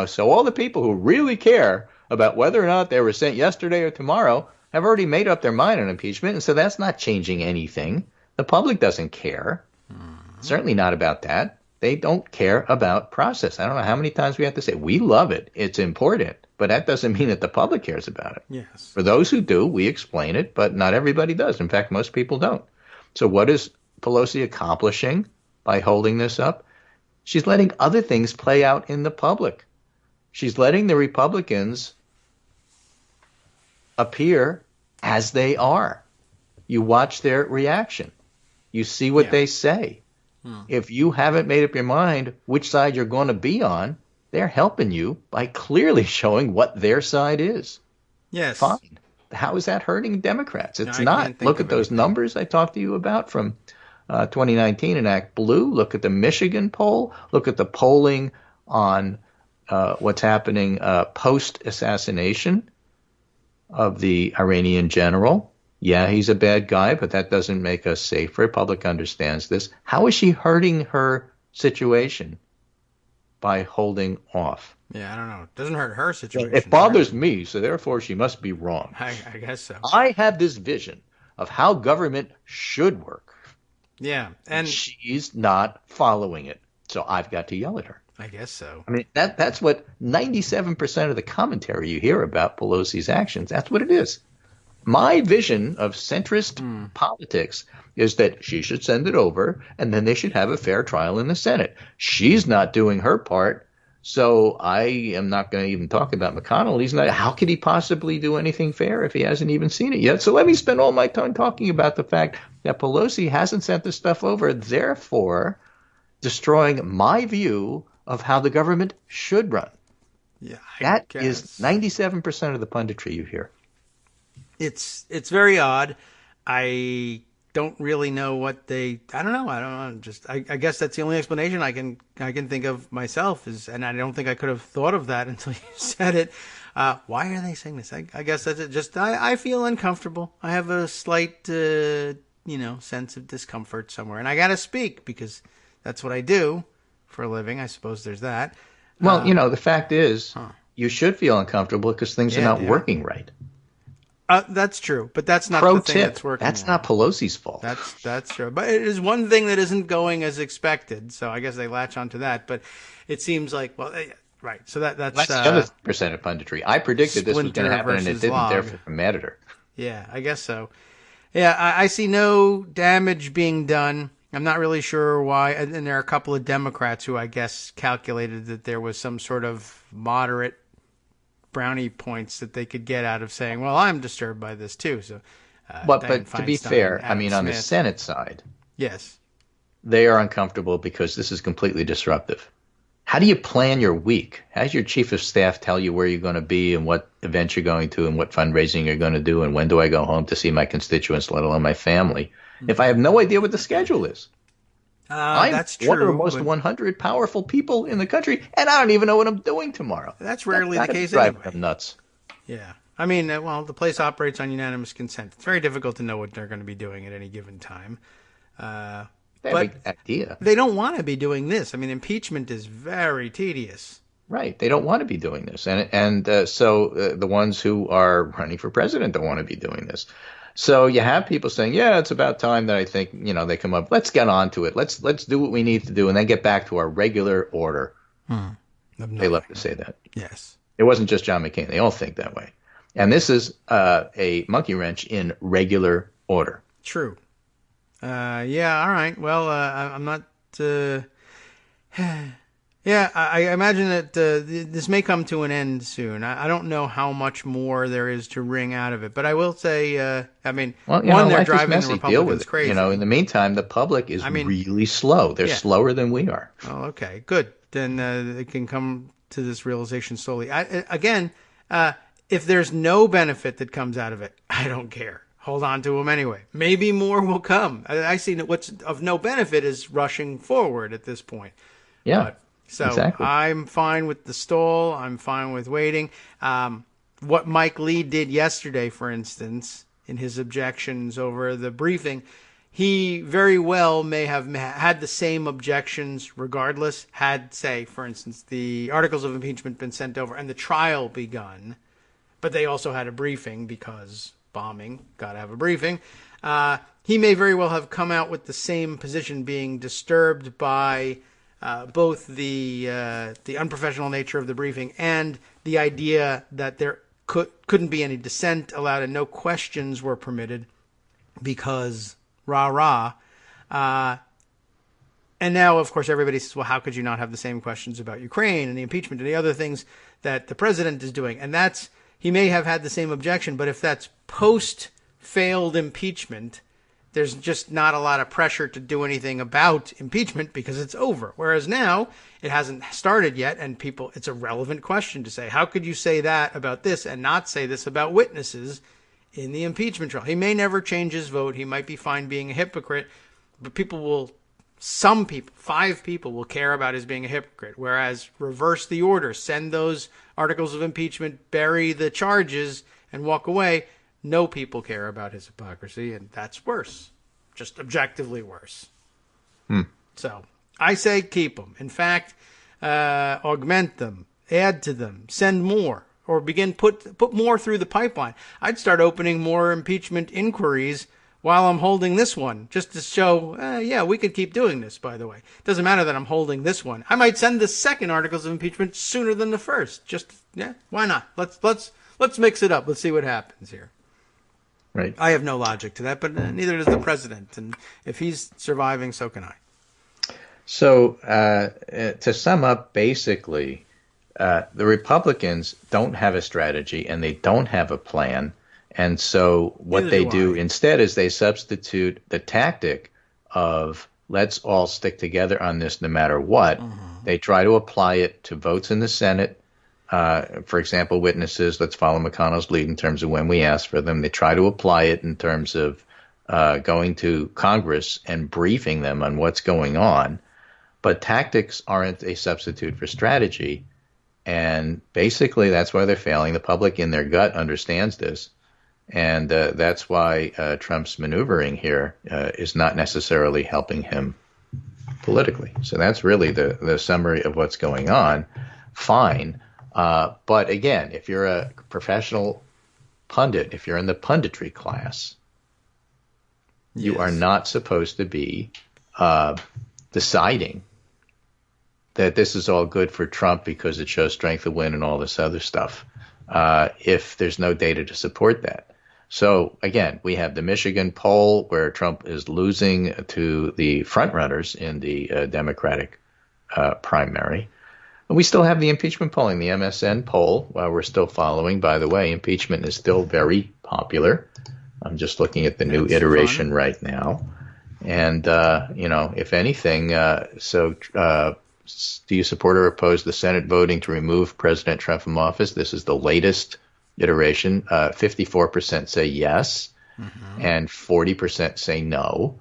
so all the people who really care about whether or not they were sent yesterday or tomorrow have already made up their mind on impeachment, and so that's not changing anything. The public doesn't care. Certainly not about that. They don't care about process. I don't know how many times we have to say, we love it. It's important. But that doesn't mean that the public cares about it. Yes. For those who do, we explain it, but not everybody does. In fact, most people don't. So what is Pelosi accomplishing by holding this up? She's letting other things play out in the public. She's letting the Republicans appear as they are. You watch their reaction. You see what they say. If you haven't made up your mind which side you're going to be on, they're helping you by clearly showing what their side is. Yes. Fine. How is that hurting Democrats? It's I not. can't think Look of at those anything. numbers I talked to you about from 2019 in Act Blue. Look at the Michigan poll. Look at the polling on what's happening post-assassination of the Iranian general. Yeah, he's a bad guy, but that doesn't make us safer. Public understands this. How is she hurting her situation by holding off? Yeah, I don't know. It doesn't hurt her situation. It bothers me, so therefore she must be wrong. I guess so. I have this vision of how government should work. Yeah, and She's not following it, so I've got to yell at her. I guess so. I mean, that's what 97% of the commentary you hear about Pelosi's actions, that's what it is. My vision of centrist politics is that she should send it over, and then they should have a fair trial in the Senate. She's not doing her part, so I am not going to even talk about McConnell. He's not. How could he possibly do anything fair if he hasn't even seen it yet? So let me spend all my time talking about the fact that Pelosi hasn't sent this stuff over, therefore destroying my view of how the government should run. Yeah, That is 97% of the punditry you hear. It's very odd. I don't really know what I don't know. I guess that's the only explanation I can think of myself is, and I don't think I could have thought of that until you said it. Why are they saying this? I guess that's it. Just I feel uncomfortable. I have a slight sense of discomfort somewhere, and I got to speak because that's what I do for a living. I suppose there's that. Well, the fact is, you should feel uncomfortable because things are not working right. That's true, but that's not Pro the thing tip, that's working. that's well. not Pelosi's fault. That's true, but it is one thing that isn't going as expected. So I guess they latch onto that. But it seems like right. So that's the other percent of punditry. I predicted this was going to happen, and it versus didn't. log. Therefore, it mattered. Yeah, I guess so. Yeah, I see no damage being done. I'm not really sure why. And there are a couple of Democrats who I guess calculated that there was some sort of moderate brownie points that they could get out of saying, well, I'm disturbed by this too. So, But Dianne to be Feinstein, fair, Adam on the Smith. Senate side, Yes. they are uncomfortable because this is completely disruptive. How do you plan your week? How does your chief of staff tell you where you're going to be and what events you're going to and what fundraising you're going to do and when do I go home to see my constituents, let alone my family, if I have no idea what the schedule is? I'm that's true. one of the most but 100 powerful people in the country, and I don't even know what I'm doing tomorrow. That's rarely the case driving anyway. them nuts. Yeah. I mean, the place operates on unanimous consent. It's very difficult to know what they're going to be doing at any given time. They have an idea. They don't want to be doing this. I mean, impeachment is very tedious. Right. They don't want to be doing this. So the ones who are running for president don't want to be doing this. So you have people saying, yeah, it's about time that I think, they come up, let's get on to it. Let's do what we need to do and then get back to our regular order. They love to say that. Yes. It wasn't just John McCain. They all think that way. And this is a monkey wrench in regular order. True. Yeah, all right. Well, I'm not... Yeah, I imagine that this may come to an end soon. I don't know how much more there is to wring out of it. But I will say, they're driving the Republicans crazy. In the meantime, the public is really slow. They're slower than we are. Oh, okay, good. Then it can come to this realization slowly. If there's no benefit that comes out of it, I don't care. Hold on to them anyway. Maybe more will come. I see that what's of no benefit is rushing forward at this point. Yeah. So exactly. I'm fine with the stall. I'm fine with waiting. What Mike Lee did yesterday, for instance, in his objections over the briefing, he very well may have had the same objections regardless, had, say, for instance, the articles of impeachment been sent over and the trial begun, but they also had a briefing because bombing, got to have a briefing. He may very well have come out with the same position, being disturbed by both the unprofessional nature of the briefing and the idea that there couldn't be any dissent allowed and no questions were permitted because rah-rah. And now, of course, everybody says, well, how could you not have the same questions about Ukraine and the impeachment and the other things that the president is doing? And he may have had the same objection, but if that's post-failed impeachment, there's just not a lot of pressure to do anything about impeachment because it's over. Whereas now it hasn't started yet, and it's a relevant question to say, how could you say that about this and not say this about witnesses in the impeachment trial? He may never change his vote. He might be fine being a hypocrite, but some people, 5 people will care about his being a hypocrite. Whereas reverse the order, send those articles of impeachment, bury the charges, and walk away. No people care about his hypocrisy, and that's worse. Just objectively worse. So I say keep them. In fact, augment them, add to them, send more, or put more through the pipeline. I'd start opening more impeachment inquiries while I'm holding this one, just to show, we could keep doing this, by the way. It doesn't matter that I'm holding this one. I might send the second articles of impeachment sooner than the first. Why not? Let's mix it up. Let's see what happens here. Right. I have no logic to that, but neither does the president. And if he's surviving, so can I. So to sum up, basically, the Republicans don't have a strategy and they don't have a plan. And so what they do instead is they substitute the tactic of let's all stick together on this no matter what. They try to apply it to votes in the Senate. For example, witnesses, let's follow McConnell's lead in terms of when we ask for them. They try to apply it in terms of going to Congress and briefing them on what's going on. But tactics aren't a substitute for strategy. And basically, that's why they're failing. The public in their gut understands this. And that's why Trump's maneuvering here is not necessarily helping him politically. So that's really the summary of what's going on. Fine. But again, if you're a professional pundit, if you're in the punditry class, you are not supposed to be deciding that this is all good for Trump because it shows strength of win and all this other stuff, if there's no data to support that. So again, we have the Michigan poll where Trump is losing to the frontrunners in the Democratic primary. We still have the impeachment polling, the MSN poll, we're still following. By the way, impeachment is still very popular. I'm just looking at the new iteration right now. And, if anything, do you support or oppose the Senate voting to remove President Trump from office? This is the latest iteration. 54% say yes, and 40% say no.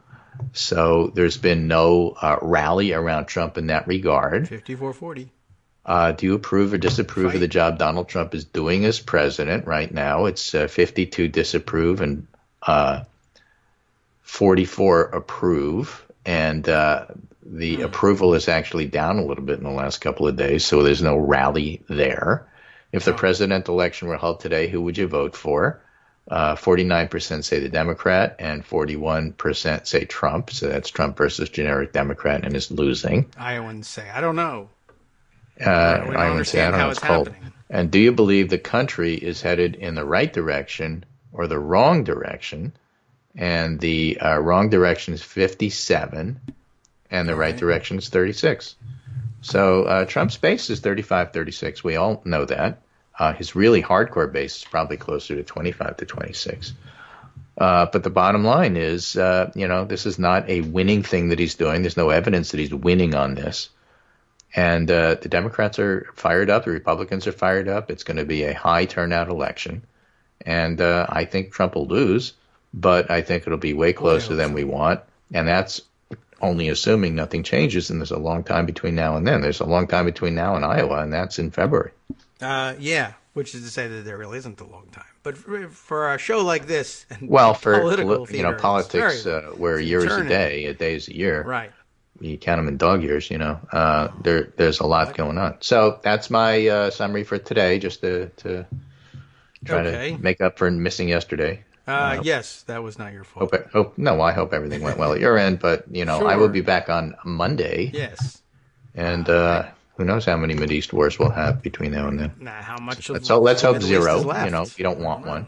So there's been no rally around Trump in that regard. 54-40. Do you approve or disapprove of the job Donald Trump is doing as president right now? It's 52 disapprove and 44 approve. and the approval is actually down a little bit in the last couple of days, so there's no rally there. If the presidential election were held today, who would you vote for? 49% say the Democrat and 41% say Trump. So that's Trump versus generic Democrat and is losing. Iowans say, I don't know. We Iowans don't understand how it's happening. And do you believe the country is headed in the right direction or the wrong direction? And the wrong direction is 57, and the right direction is 36. So Trump's base is 35-36. We all know that. His really hardcore base is probably closer to 25-26. But the bottom line is, this is not a winning thing that he's doing. There's no evidence that he's winning on this. And the Democrats are fired up. The Republicans are fired up. It's going to be a high turnout election. And I think Trump will lose, but I think it'll be way closer than we want. And that's only assuming nothing changes, and there's a long time between now and then. There's a long time between now and Iowa, and that's in February. Which is to say that there really isn't a long time. But for a show like this, and politics, where a year is a day is a year. Right. You count them in dog years, there's a lot going on. So that's my summary for today, just to try to make up for missing yesterday. Yes, that was not your fault. I hope everything went well at your end, but Sure. I will be back on Monday. Yes. And who knows how many Mideast wars we'll have between now and then. How much? So let's hope zero. You don't want Wow. one,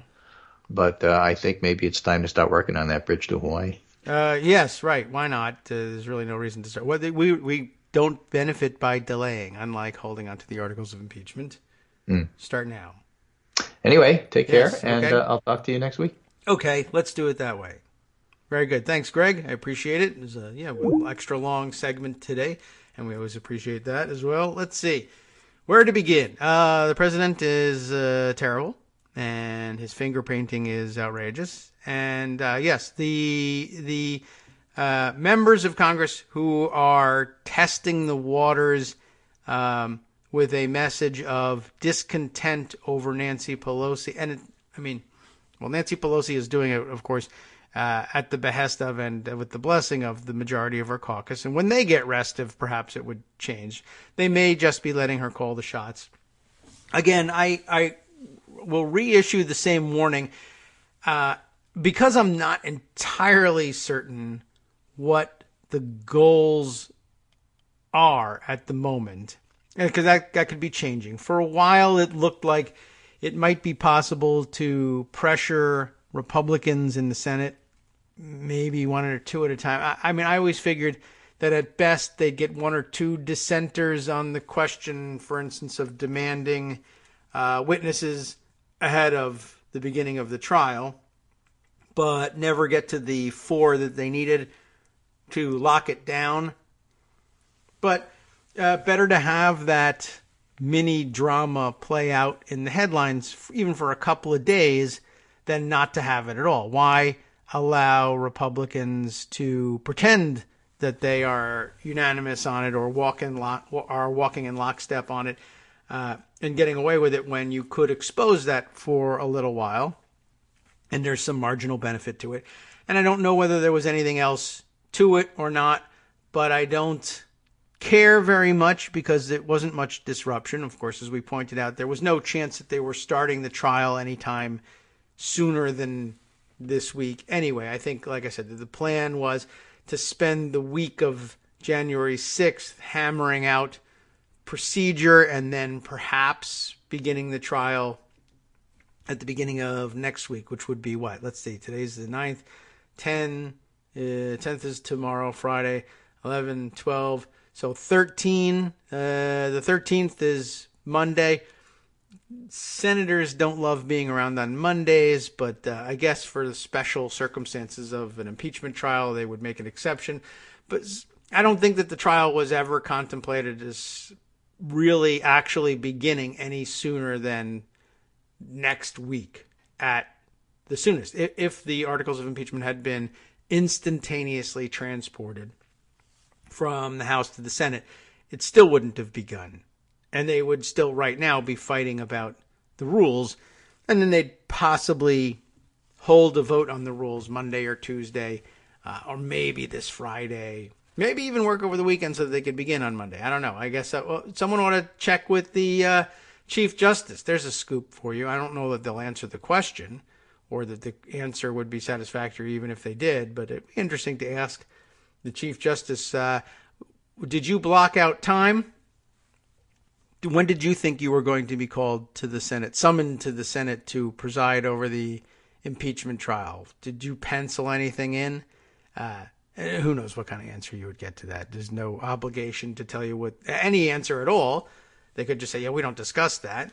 but I think maybe it's time to start working on that bridge to Hawaii. Yes, right. Why not? There's really no reason to start. Well, we don't benefit by delaying, unlike holding on to the articles of impeachment. Start now. Anyway, take care, Yes, and okay. I'll talk to you next week. Okay, let's do it that way. Very good. Thanks, Greg. I appreciate it. It was a extra long segment today, and we always appreciate that as well. Let's see. Where to begin? The president is terrible, and his finger painting is outrageous. And yes, the members of Congress who are testing the waters with a message of discontent over Nancy Pelosi. And Nancy Pelosi is doing it, of course, at the behest of and with the blessing of the majority of her caucus. And when they get restive, perhaps it would change. They may just be letting her call the shots. Again, I will reissue the same warning because I'm not entirely certain what the goals are at the moment. Because that could be changing. For a while, it looked like it might be possible to pressure Republicans in the Senate, maybe one or two at a time. I always figured that at best they'd get one or two dissenters on the question, for instance, of demanding witnesses ahead of the beginning of the trial, but never get to the four that they needed to lock it down. But better to have that mini drama play out in the headlines, even for a couple of days, than not to have it at all. Why allow Republicans to pretend that they are unanimous on it or are walking in lockstep on it and getting away with it when you could expose that for a little while? And there's some marginal benefit to it. And I don't know whether there was anything else to it or not, but I don't care very much because it wasn't much disruption. Of course, as we pointed out, there was no chance that they were starting the trial anytime sooner than this week. Anyway, I think, like I said, the plan was to spend the week of January 6th hammering out procedure and then perhaps beginning the trial at the beginning of next week, which would be what? Let's see. Today's the 9th. 10th is tomorrow, Friday. 11, 12. So 13, the 13th is Monday. Senators don't love being around on Mondays, but I guess for the special circumstances of an impeachment trial, they would make an exception. But I don't think that the trial was ever contemplated as really actually beginning any sooner than next week at the soonest. If the articles of impeachment had been instantaneously transported from the House to the Senate, it still wouldn't have begun. And they would still right now be fighting about the rules. And then they'd possibly hold a vote on the rules Monday or Tuesday or maybe this Friday. Maybe even work over the weekend so that they could begin on Monday. I don't know. I guess someone ought to check with the Chief Justice. There's a scoop for you. I don't know that they'll answer the question or that the answer would be satisfactory even if they did, but it'd be interesting to ask the Chief Justice, did you block out time? When did you think you were going to be called to the Senate, summoned to the Senate to preside over the impeachment trial? Did you pencil anything in? Who knows what kind of answer you would get to that. There's no obligation to tell you any answer at all. They could just say, yeah, we don't discuss that.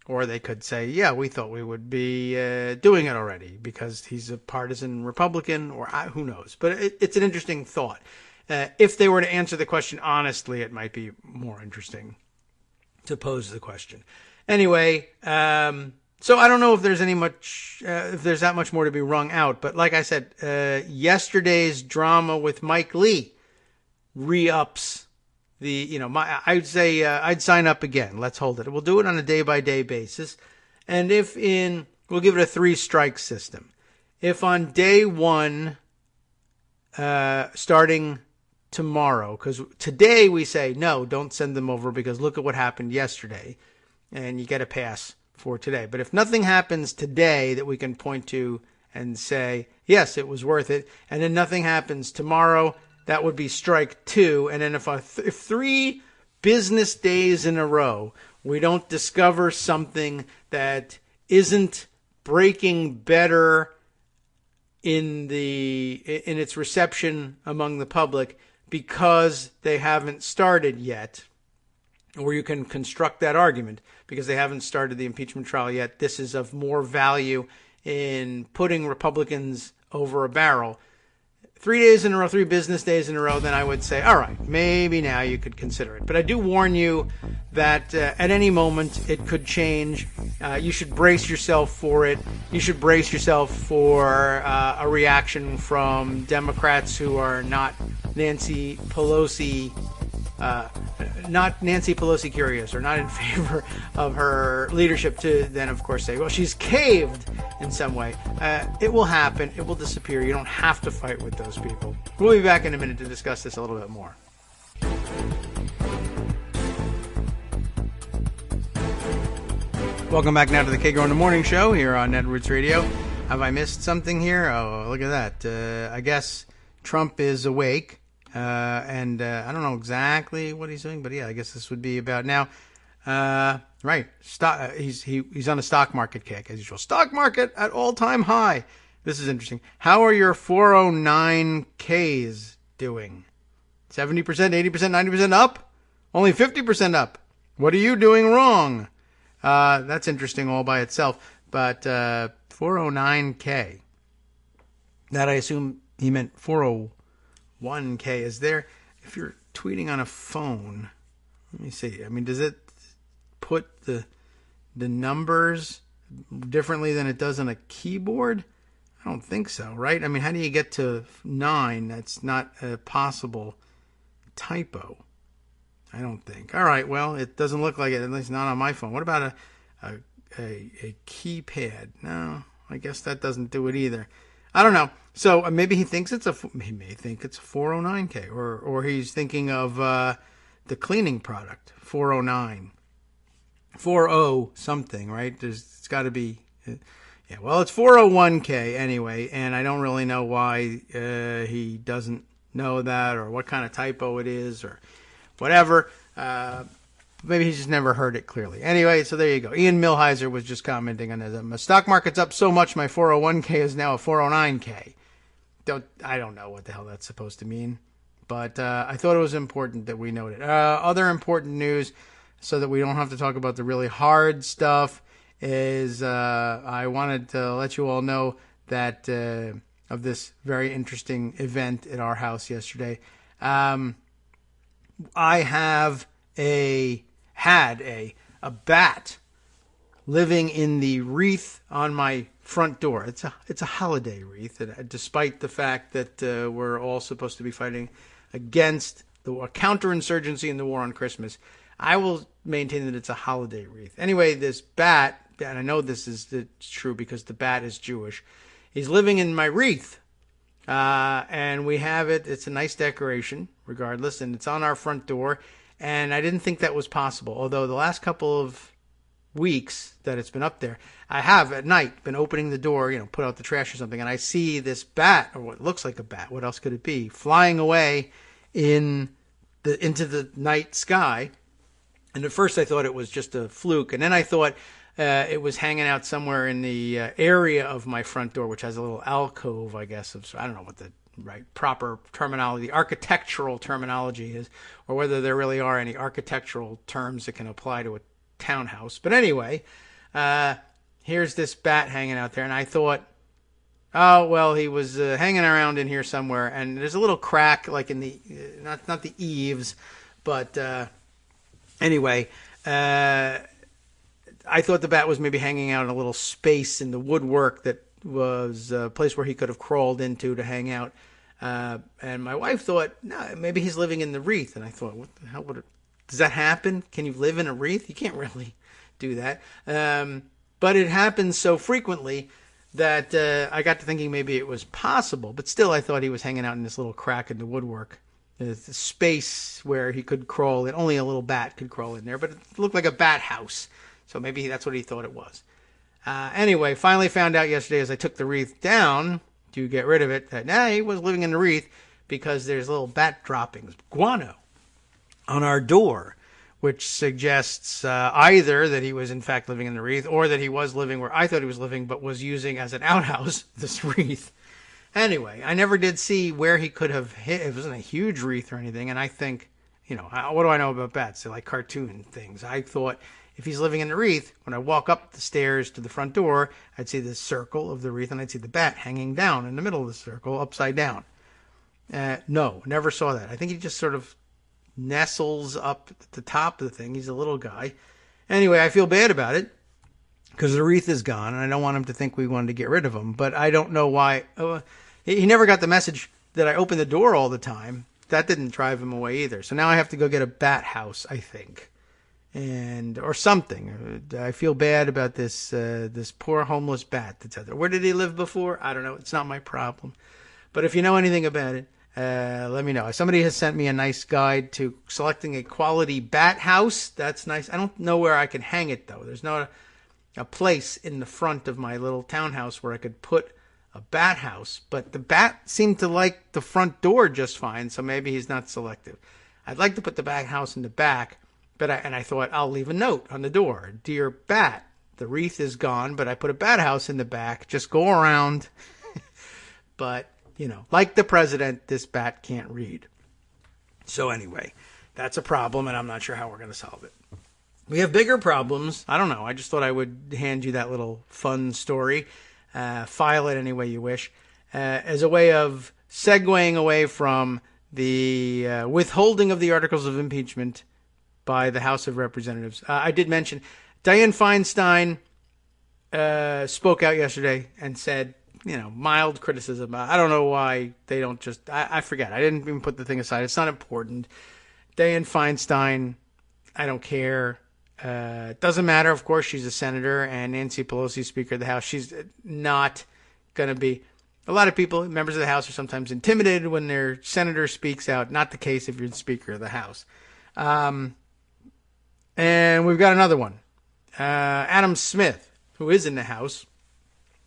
Or they could say, yeah, we thought we would be doing it already because he's a partisan Republican, or who knows. But it's an interesting thought. If they were to answer the question honestly, it might be more interesting to pose the question. Anyway, so I don't know if there's if there's that much more to be wrung out. But like I said, yesterday's drama with Mike Lee re-ups I'd say I'd sign up again. Let's hold it. We'll do it on a day-by-day basis. And we'll give it a 3-strike system. If on day one, starting tomorrow, because today we say, no, don't send them over because look at what happened yesterday. And you get a pass for today. But if nothing happens today that we can point to and say, yes, it was worth it, and then nothing happens tomorrow, that would be strike 2. And then if 3 business days in a row we don't discover something that isn't breaking better in its reception among the public because they haven't started yet, or you can construct that argument because they haven't started the impeachment trial yet, this is of more value in putting Republicans over a barrel. 3 days in a row, 3 business days in a row, then I would say, all right, maybe now you could consider it. But I do warn you that at any moment it could change. You should brace yourself for it. You should brace yourself for a reaction from Democrats who are not Nancy Pelosi curious or not in favor of her leadership, to then of course say, well, she's caved in some way. It will happen. It will disappear. You don't have to fight with those people. We'll be back in a minute to discuss this a little bit more. Welcome back now to the Kagro in the Morning Show here on Netroots Radio. Have I missed something here? Oh, look at that. I guess Trump is awake. And I don't know exactly what he's doing, but yeah, I guess this would be about now. Right. He's on a stock market kick as usual. Stock market at all-time high. This is interesting. How are your 409Ks doing? 70%, 80%, 90% up? Only 50% up. What are you doing wrong? That's interesting all by itself. But 409K. That I assume he meant 401K. Is there, if you're tweeting on a phone, let me see. I mean, does it put the numbers differently than it does on a keyboard? I don't think so, right? I mean, how do you get to 9? That's not a possible typo, I don't think. All right, well, it doesn't look like it, at least not on my phone. What about a keypad? No, I guess that doesn't do it either. I don't know. So maybe he thinks he may think it's a 409K, or he's thinking of the cleaning product, 409, 40 something, right? It's got to be, yeah. Well, it's 401K anyway, and I don't really know why he doesn't know that, or what kind of typo it is, or whatever. Maybe he's just never heard it clearly. Anyway, so there you go. Ian Millhiser was just commenting on this. My stock market's up so much, my 401K is now a 409K. I don't know what the hell that's supposed to mean, but I thought it was important that we note it. Other important news, so that we don't have to talk about the really hard stuff, is I wanted to let you all know that of this very interesting event at our house yesterday. I had a bat living in the wreath on my front door. It's a holiday wreath, despite the fact that we're all supposed to be fighting against the counterinsurgency in the war on Christmas. I will maintain that it's a holiday wreath. Anyway, this bat, and I know this is true because the bat is Jewish, he's living in my wreath. And we have it. It's a nice decoration, regardless, and it's on our front door. And I didn't think that was possible, although the last couple of weeks that it's been up there, I have at night been opening the door, put out the trash or something, and I see this bat, or what looks like a bat, what else could it be, flying away into the night sky. And at first I thought it was just a fluke, and then I thought it was hanging out somewhere in the area of my front door, which has a little alcove, I guess. I don't know what the proper terminology, architectural terminology is, or whether there really are any architectural terms that can apply to a townhouse. But anyway, here's this bat hanging out there, and I thought, oh, well, he was hanging around in here somewhere, and there's a little crack, like in the, not the eaves, but anyway, I thought the bat was maybe hanging out in a little space in the woodwork that was a place where he could have crawled into to hang out. And my wife thought, no, maybe he's living in the wreath. And I thought, what the hell does that happen? Can you live in a wreath? You can't really do that. But it happens so frequently that I got to thinking maybe it was possible. But still, I thought he was hanging out in this little crack in the woodwork. There's a space where he could crawl in. Only a little bat could crawl in there, but it looked like a bat house. So maybe that's what he thought it was. Anyway, finally found out yesterday as I took the wreath down to get rid of it that he was living in the wreath because there's little bat droppings, guano, on our door, which suggests either that he was in fact living in the wreath or that he was living where I thought he was living but was using as an outhouse this wreath. Anyway, I never did see where he could have hit. It wasn't a huge wreath or anything, and I think, what do I know about bats? They're like cartoon things. I thought if he's living in the wreath, when I walk up the stairs to the front door, I'd see the circle of the wreath, and I'd see the bat hanging down in the middle of the circle, upside down. No, never saw that. I think he just sort of nestles up at the top of the thing. He's a little guy. Anyway, I feel bad about it because the wreath is gone, and I don't want him to think we wanted to get rid of him. But I don't know why. He never got the message that I open the door all the time. That didn't drive him away either. So now I have to go get a bat house, I think. Or something. I feel bad about this poor homeless bat that's out there. Where did he live before? I don't know. It's not my problem. But if you know anything about it, let me know. Somebody has sent me a nice guide to selecting a quality bat house. That's nice. I don't know where I can hang it, though. There's not a place in the front of my little townhouse where I could put a bat house. But the bat seemed to like the front door just fine, so maybe he's not selective. I'd like to put the bat house in the back. But I thought I'll leave a note on the door. Dear bat, the wreath is gone, but I put a bat house in the back. Just go around. But, like the president, this bat can't read. So anyway, that's a problem, and I'm not sure how we're going to solve it. We have bigger problems. I don't know. I just thought I would hand you that little fun story. File it any way you wish. As a way of segueing away from the withholding of the articles of impeachment by the House of Representatives. I did mention Dianne Feinstein spoke out yesterday and said, mild criticism. I don't know why they don't just, I forget. I didn't even put the thing aside. It's not important. Dianne Feinstein, I don't care. It doesn't matter. Of course, she's a senator, and Nancy Pelosi, Speaker of the House. She's not going to be. A lot of people, members of the House, are sometimes intimidated when their senator speaks out. Not the case if you're the Speaker of the House. And we've got another one. Adam Smith, who is in the House,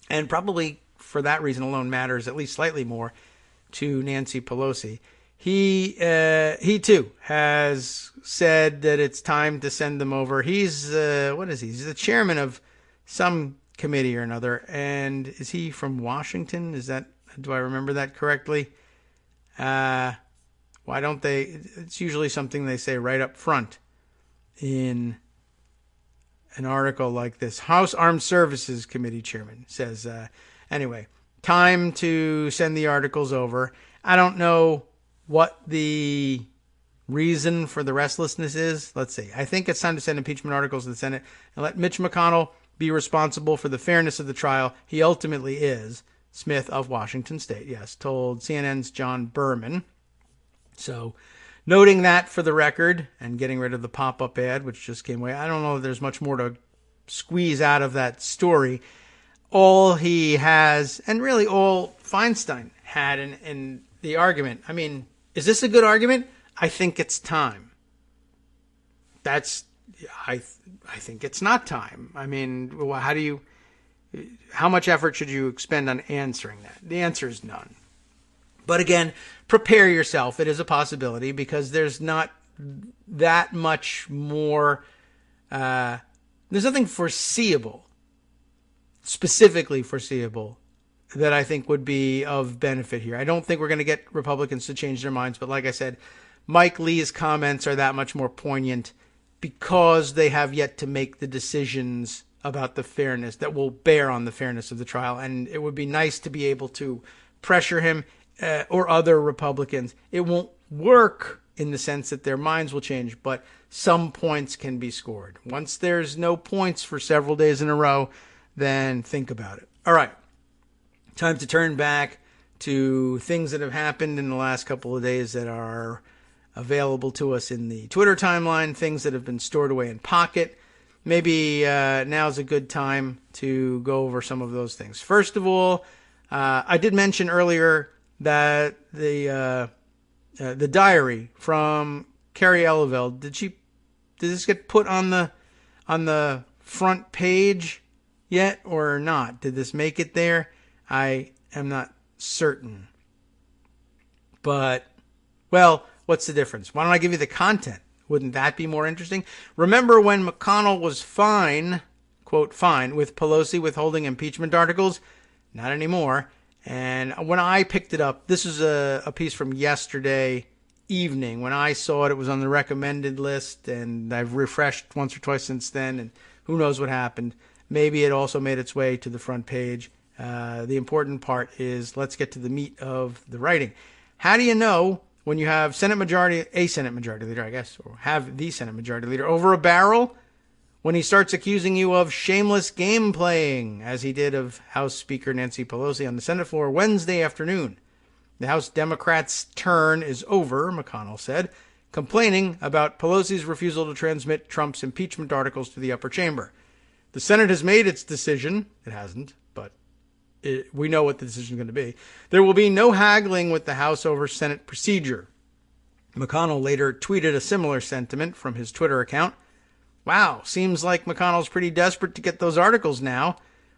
and probably for that reason alone matters at least slightly more to Nancy Pelosi. He too has said that it's time to send them over. He's, what is he? He's the chairman of some committee or another. And is he from Washington? Do I remember that correctly? Why don't they, it's usually something they say right up front in an article like this. House Armed Services Committee Chairman says, anyway, time to send the articles over. I don't know what the reason for the restlessness is. Let's see. I think it's time to send impeachment articles to the Senate and let Mitch McConnell be responsible for the fairness of the trial. He ultimately is. Smith of Washington State, yes, told CNN's John Berman. So, noting that for the record and getting rid of the pop-up ad, which just came away, I don't know if there's much more to squeeze out of that story. All he has, and really all Feinstein had in the argument. I mean, is this a good argument? I think it's time. I think it's not time. I mean, how much effort should you expend on answering that? The answer is none. But again, prepare yourself. It is a possibility because there's not that much more, there's nothing foreseeable, specifically foreseeable, that I think would be of benefit here. I don't think we're going to get Republicans to change their minds, but like I said, Mike Lee's comments are that much more poignant because they have yet to make the decisions about the fairness that will bear on the fairness of the trial. And it would be nice to be able to pressure him or other Republicans. It won't work in the sense that their minds will change, but some points can be scored. Once there's no points for several days in a row, then think about it. All right. Time to turn back to things that have happened in the last couple of days that are available to us in the Twitter timeline, things that have been stored away in Pocket. Maybe now's a good time to go over some of those things. First of all, I did mention earlier that the diary from Carrie Eleveld, did this get put on the front page yet or not? Did this make it there? I am not certain. But, well, what's the difference? Why don't I give you the content? Wouldn't that be more interesting? Remember when McConnell was fine, quote, fine, with Pelosi withholding impeachment articles? Not anymore. And when I picked it up, this is a piece from yesterday evening. When I saw it, it was on the recommended list, and I've refreshed once or twice since then, and who knows what happened. Maybe it also made its way to the front page. The important part is let's get to the meat of the writing. How do you know when you have a Senate Majority Leader, I guess, or have the Senate Majority Leader over a barrel? When he starts accusing you of shameless game playing, as he did of House Speaker Nancy Pelosi on the Senate floor Wednesday afternoon. The House Democrats' turn is over, McConnell said, complaining about Pelosi's refusal to transmit Trump's impeachment articles to the upper chamber. The Senate has made its decision. It hasn't, but we know what the decision is going to be. There will be no haggling with the House over Senate procedure. McConnell later tweeted a similar sentiment from his Twitter account. Wow, seems like McConnell's pretty desperate to get those articles now.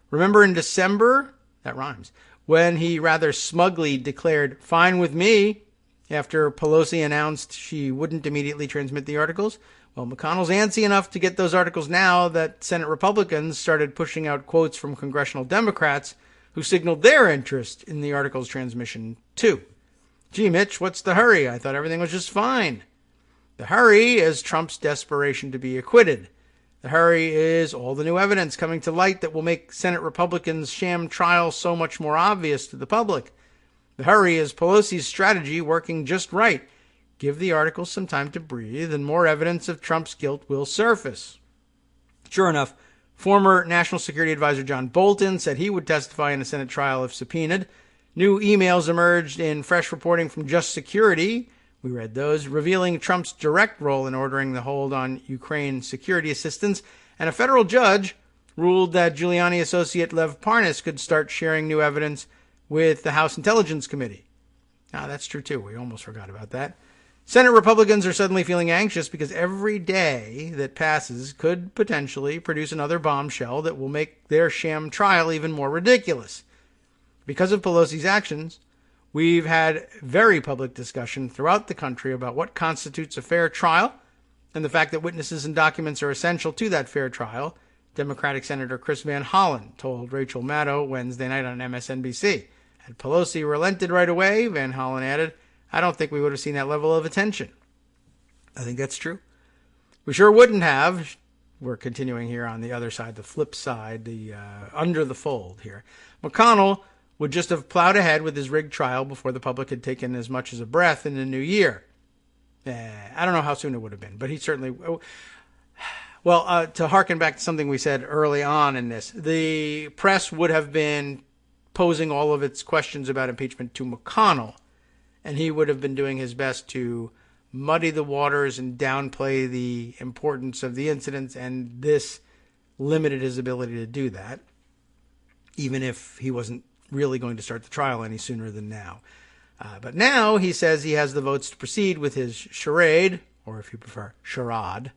Remember in December, that rhymes, when he rather smugly declared, fine with me, after Pelosi announced she wouldn't immediately transmit the articles? Well, McConnell's antsy enough to get those articles now that Senate Republicans started pushing out quotes from congressional Democrats who signaled their interest in the article's transmission, too. Gee, Mitch, what's the hurry? I thought everything was just fine. The hurry is Trump's desperation to be acquitted. The hurry is all the new evidence coming to light that will make Senate Republicans' sham trial so much more obvious to the public. The hurry is Pelosi's strategy working just right. Give the articles some time to breathe, and more evidence of Trump's guilt will surface. Sure enough, former National Security Advisor John Bolton said he would testify in a Senate trial if subpoenaed. New emails emerged in fresh reporting from Just Security. We read those, revealing Trump's direct role in ordering the hold on Ukraine security assistance. And a federal judge ruled that Giuliani associate Lev Parnas could start sharing new evidence with the House Intelligence Committee. Now, that's true, too. We almost forgot about that. Senate Republicans are suddenly feeling anxious because every day that passes could potentially produce another bombshell that will make their sham trial even more ridiculous. Because of Pelosi's actions, we've had very public discussion throughout the country about what constitutes a fair trial and the fact that witnesses and documents are essential to that fair trial, Democratic Senator Chris Van Hollen told Rachel Maddow Wednesday night on MSNBC. Had Pelosi relented right away, Van Hollen added, I don't think we would have seen that level of attention. I think that's true. We sure wouldn't have. We're continuing here on the other side, the flip side, the under the fold here. McConnell would just have plowed ahead with his rigged trial before the public had taken as much as a breath in the new year. I don't know how soon it would have been, but he certainly... Well, to harken back to something we said early on in this, the press would have been posing all of its questions about impeachment to McConnell, and he would have been doing his best to muddy the waters and downplay the importance of the incidents, and this limited his ability to do that, even if he wasn't really going to start the trial any sooner than now. But now he says he has the votes to proceed with his charade, or if you prefer, charade.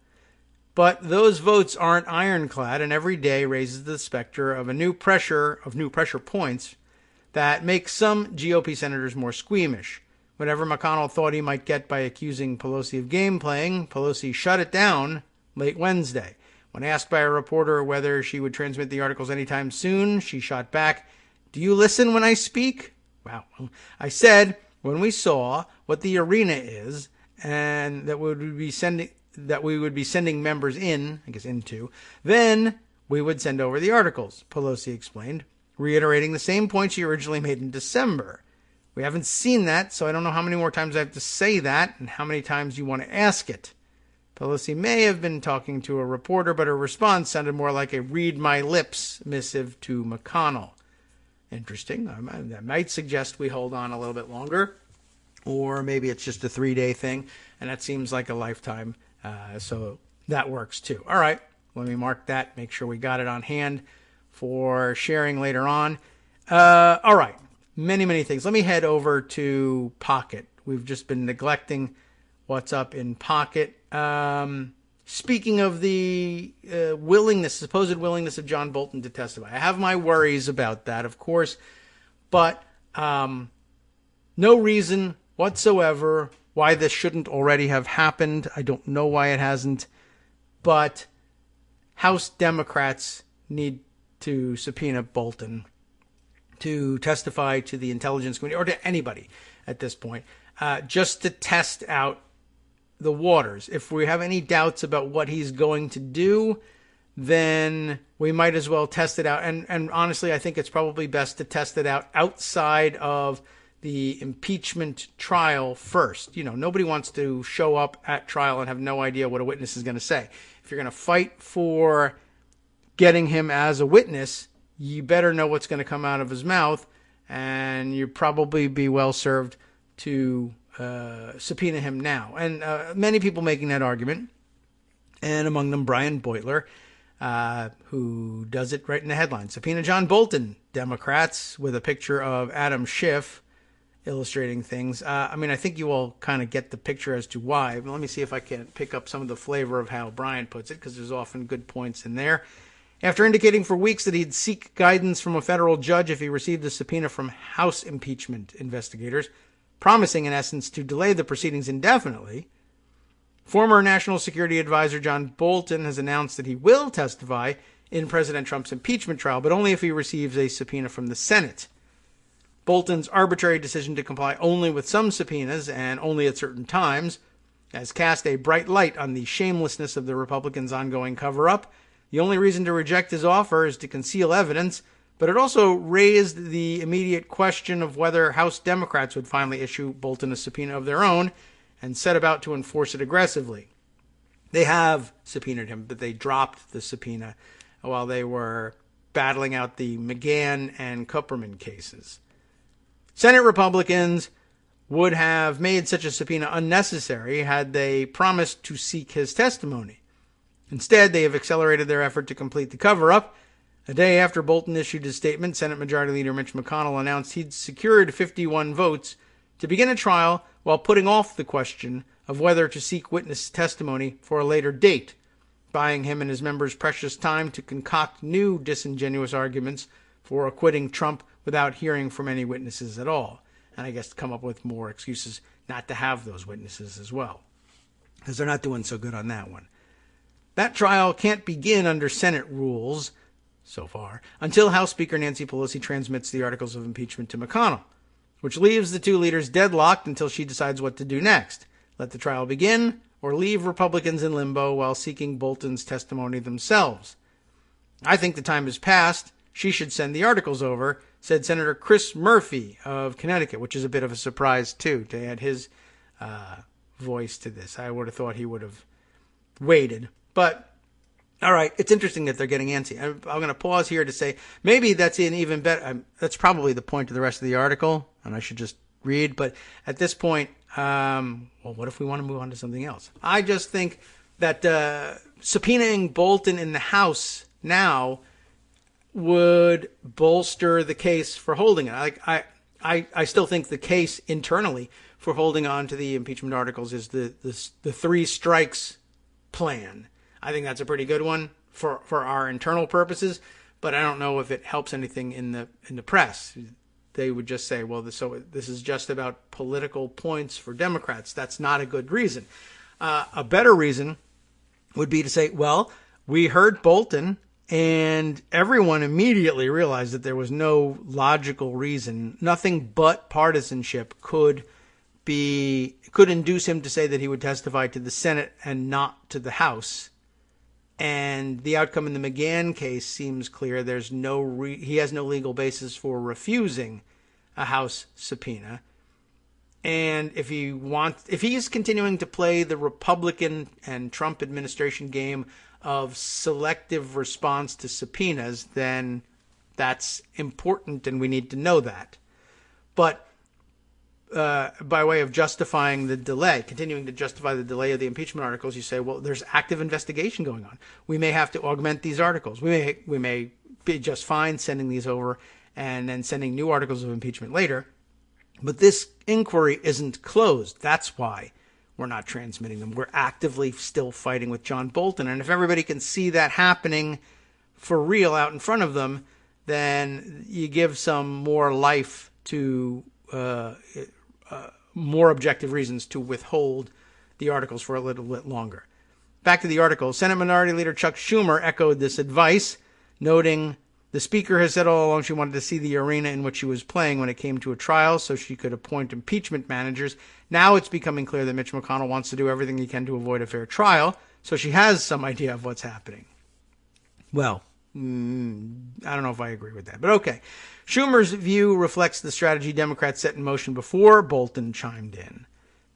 But those votes aren't ironclad, and every day raises the specter of new pressure points that make some GOP senators more squeamish. Whatever McConnell thought he might get by accusing Pelosi of game playing, Pelosi shut it down late Wednesday. When asked by a reporter whether she would transmit the articles anytime soon, she shot back, "Do you listen when I speak?" Wow. "I said when we saw what the arena is and that we would be sending members in, I guess into, then we would send over the articles," Pelosi explained, reiterating the same point she originally made in December. "We haven't seen that, so I don't know how many more times I have to say that and how many times you want to ask it." Pelosi may have been talking to a reporter, but her response sounded more like a read my lips missive to McConnell. Interesting. That might suggest we hold on a little bit longer, or maybe it's just a 3-day thing, and that seems like a lifetime, so that works too. All right, let me mark that, make sure we got it on hand for sharing later on. All right, many things. Let me head over to Pocket. We've just been neglecting what's up in Pocket. Speaking of the supposed willingness of John Bolton to testify, I have my worries about that, of course, but no reason whatsoever why this shouldn't already have happened. I don't know why it hasn't, but House Democrats need to subpoena Bolton to testify to the Intelligence Committee or to anybody at this point, just to test out the waters. If we have any doubts about what he's going to do, then we might as well test it out. And honestly, I think it's probably best to test it out outside of the impeachment trial first. You know, nobody wants to show up at trial and have no idea what a witness is going to say. If you're going to fight for getting him as a witness, you better know what's going to come out of his mouth, and you'd probably be well served to subpoena him now. And many people making that argument, and among them Brian Beutler, who does it right in the headline. Subpoena John Bolton, Democrats, with a picture of Adam Schiff illustrating things. I think you all kind of get the picture as to why. But let me see if I can pick up some of the flavor of how Brian puts it, because there's often good points in there. After indicating for weeks that he'd seek guidance from a federal judge if he received a subpoena from House impeachment investigators, promising in essence to delay the proceedings indefinitely, former National Security Advisor John Bolton has announced that he will testify in President Trump's impeachment trial, but only if he receives a subpoena from the Senate. Bolton's arbitrary decision to comply only with some subpoenas and only at certain times has cast a bright light on the shamelessness of the Republicans' ongoing cover-up. The only reason to reject his offer is to conceal evidence, but it also raised the immediate question of whether House Democrats would finally issue Bolton a subpoena of their own and set about to enforce it aggressively. They have subpoenaed him, but they dropped the subpoena while they were battling out the McGahn and Kupperman cases. Senate Republicans would have made such a subpoena unnecessary had they promised to seek his testimony. Instead, they have accelerated their effort to complete the cover-up. A day after Bolton issued his statement, Senate Majority Leader Mitch McConnell announced he'd secured 51 votes to begin a trial while putting off the question of whether to seek witness testimony for a later date, buying him and his members precious time to concoct new disingenuous arguments for acquitting Trump without hearing from any witnesses at all. And I guess come up with more excuses not to have those witnesses as well, because they're not doing so good on that one. That trial can't begin under Senate rules, so far, until House Speaker Nancy Pelosi transmits the articles of impeachment to McConnell, which leaves the two leaders deadlocked until she decides what to do next. Let the trial begin, or leave Republicans in limbo while seeking Bolton's testimony themselves. I think the time has passed. She should send the articles over, said Senator Chris Murphy of Connecticut, which is a bit of a surprise, too, to add his voice to this. I would have thought he would have waited. But, all right, it's interesting that they're getting antsy. I'm going to pause here to say maybe that's an even better, that's probably the point of the rest of the article, and I should just read. But at this point, what if we want to move on to something else? I just think that subpoenaing Bolton in the House now would bolster the case for holding it. I still think the case internally for holding on to the impeachment articles is the three strikes plan. I think that's a pretty good one for our internal purposes, but I don't know if it helps anything in the press. They would just say, well, this is just about political points for Democrats. That's not a good reason. A better reason would be to say, well, we heard Bolton, and everyone immediately realized that there was no logical reason, nothing but partisanship could induce him to say that he would testify to the Senate and not to the House. And the outcome in the McGahn case seems clear. He has no legal basis for refusing a House subpoena. And if he is continuing to play the Republican and Trump administration game of selective response to subpoenas, then that's important and we need to know that. But by way of justifying the delay, continuing to justify the delay of the impeachment articles, you say, well, there's active investigation going on. We may have to augment these articles. We may be just fine sending these over and then sending new articles of impeachment later. But this inquiry isn't closed. That's why we're not transmitting them. We're actively still fighting with John Bolton. And if everybody can see that happening for real out in front of them, then you give some more life to more objective reasons to withhold the articles for a little bit longer. Back to the article. Senate Minority Leader Chuck Schumer echoed this advice, noting the Speaker has said all along she wanted to see the arena in which she was playing when it came to a trial so she could appoint impeachment managers. Now it's becoming clear that Mitch McConnell wants to do everything he can to avoid a fair trial, so she has some idea of what's happening. Well, I don't know if I agree with that, but okay. Schumer's view reflects the strategy Democrats set in motion before Bolton chimed in.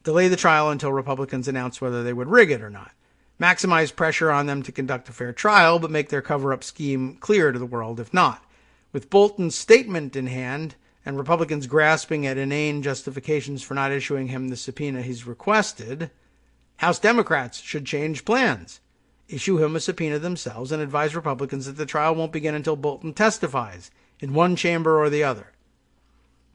Delay the trial until Republicans announce whether they would rig it or not. Maximize pressure on them to conduct a fair trial, but make their cover-up scheme clear to the world if not. With Bolton's statement in hand and Republicans grasping at inane justifications for not issuing him the subpoena he's requested, House Democrats should change plans, issue him a subpoena themselves, and advise Republicans that the trial won't begin until Bolton testifies, in one chamber or the other.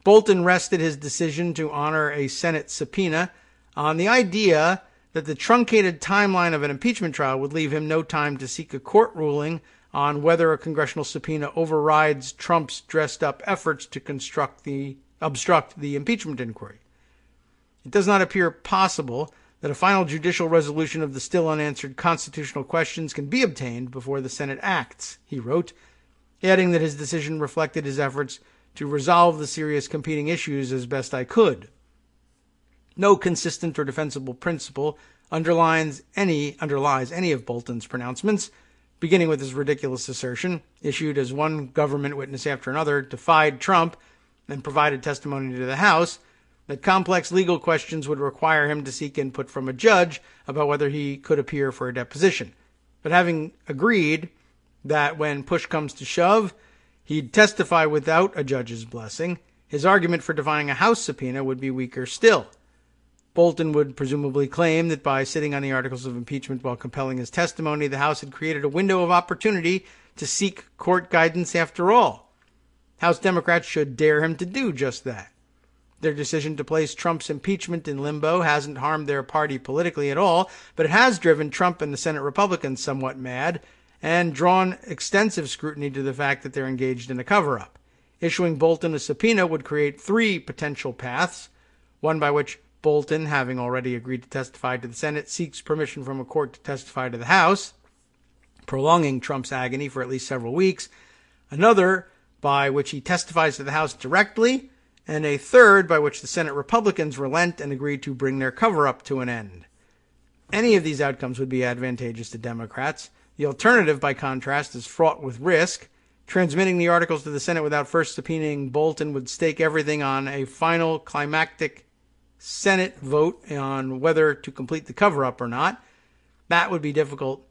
Bolton rested his decision to honor a Senate subpoena on the idea that the truncated timeline of an impeachment trial would leave him no time to seek a court ruling on whether a congressional subpoena overrides Trump's dressed-up efforts to obstruct the impeachment inquiry. It does not appear possible that a final judicial resolution of the still unanswered constitutional questions can be obtained before the Senate acts, he wrote, adding that his decision reflected his efforts to resolve the serious competing issues as best I could. No consistent or defensible principle underlies any of Bolton's pronouncements, beginning with his ridiculous assertion, issued as one government witness after another defied Trump and provided testimony to the House, that complex legal questions would require him to seek input from a judge about whether he could appear for a deposition. But having agreed that when push comes to shove, he'd testify without a judge's blessing, his argument for defying a House subpoena would be weaker still. Bolton would presumably claim that by sitting on the articles of impeachment while compelling his testimony, the House had created a window of opportunity to seek court guidance after all. House Democrats should dare him to do just that. Their decision to place Trump's impeachment in limbo hasn't harmed their party politically at all, but it has driven Trump and the Senate Republicans somewhat mad and drawn extensive scrutiny to the fact that they're engaged in a cover-up. Issuing Bolton a subpoena would create three potential paths, one by which Bolton, having already agreed to testify to the Senate, seeks permission from a court to testify to the House, prolonging Trump's agony for at least several weeks, another by which he testifies to the House directly, and a third by which the Senate Republicans relent and agree to bring their cover-up to an end. Any of these outcomes would be advantageous to Democrats. The alternative, by contrast, is fraught with risk. Transmitting the articles to the Senate without first subpoenaing Bolton would stake everything on a final climactic Senate vote on whether to complete the cover-up or not. That would be a difficult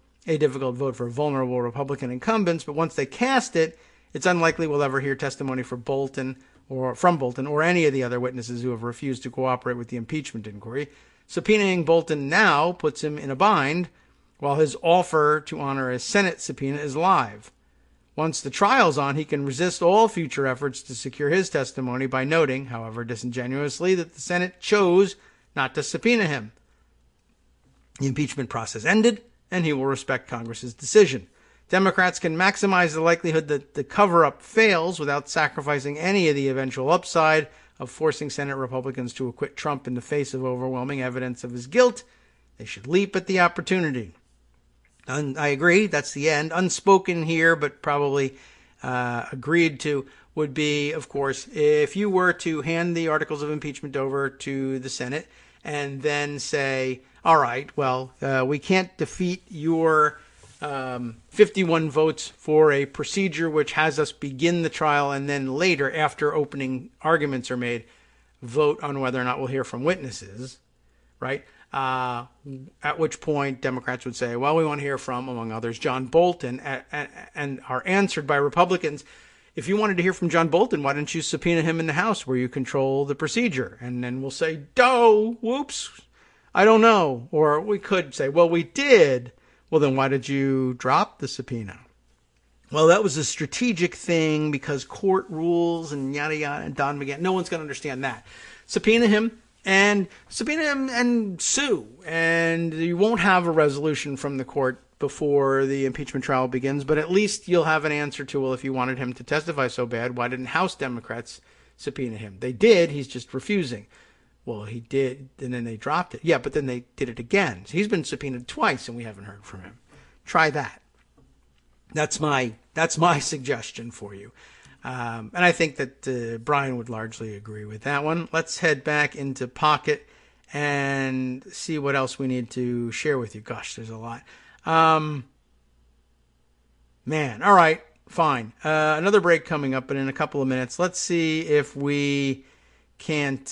vote for vulnerable Republican incumbents, but once they cast it, it's unlikely we'll ever hear testimony from Bolton or any of the other witnesses who have refused to cooperate with the impeachment inquiry. Subpoenaing Bolton now puts him in a bind, while his offer to honor a Senate subpoena is live. Once the trial's on, he can resist all future efforts to secure his testimony by noting, however disingenuously, that the Senate chose not to subpoena him. The impeachment process ended, and he will respect Congress's decision. Democrats can maximize the likelihood that the cover-up fails without sacrificing any of the eventual upside of forcing Senate Republicans to acquit Trump in the face of overwhelming evidence of his guilt. They should leap at the opportunity. And I agree, that's the end. Unspoken here, but probably agreed to, would be, of course, if you were to hand the articles of impeachment over to the Senate and then say, all right, well, we can't defeat your 51 votes for a procedure which has us begin the trial and then later, after opening arguments are made, vote on whether or not we'll hear from witnesses, right? At which point Democrats would say, well, we want to hear from, among others, John Bolton, and are answered by Republicans. If you wanted to hear from John Bolton, why didn't you subpoena him in the House where you control the procedure? And then we'll say, whoops, I don't know. Or we could say, well, we did. Well, then why did you drop the subpoena? Well, that was a strategic thing because court rules and yada yada and Don McGahn. No one's going to understand that. Subpoena him and sue. And you won't have a resolution from the court before the impeachment trial begins, but at least you'll have an answer to, well, if you wanted him to testify so bad, why didn't House Democrats subpoena him? They did. He's just refusing. Well, he did, and then they dropped it. Yeah, but then they did it again. So he's been subpoenaed twice, and we haven't heard from him. Try that. That's my suggestion for you. And I think that Brian would largely agree with that one. Let's head back into Pocket and see what else we need to share with you. Gosh, there's a lot. Man, all right, fine. Another break coming up, but in a couple of minutes. Let's see if we can't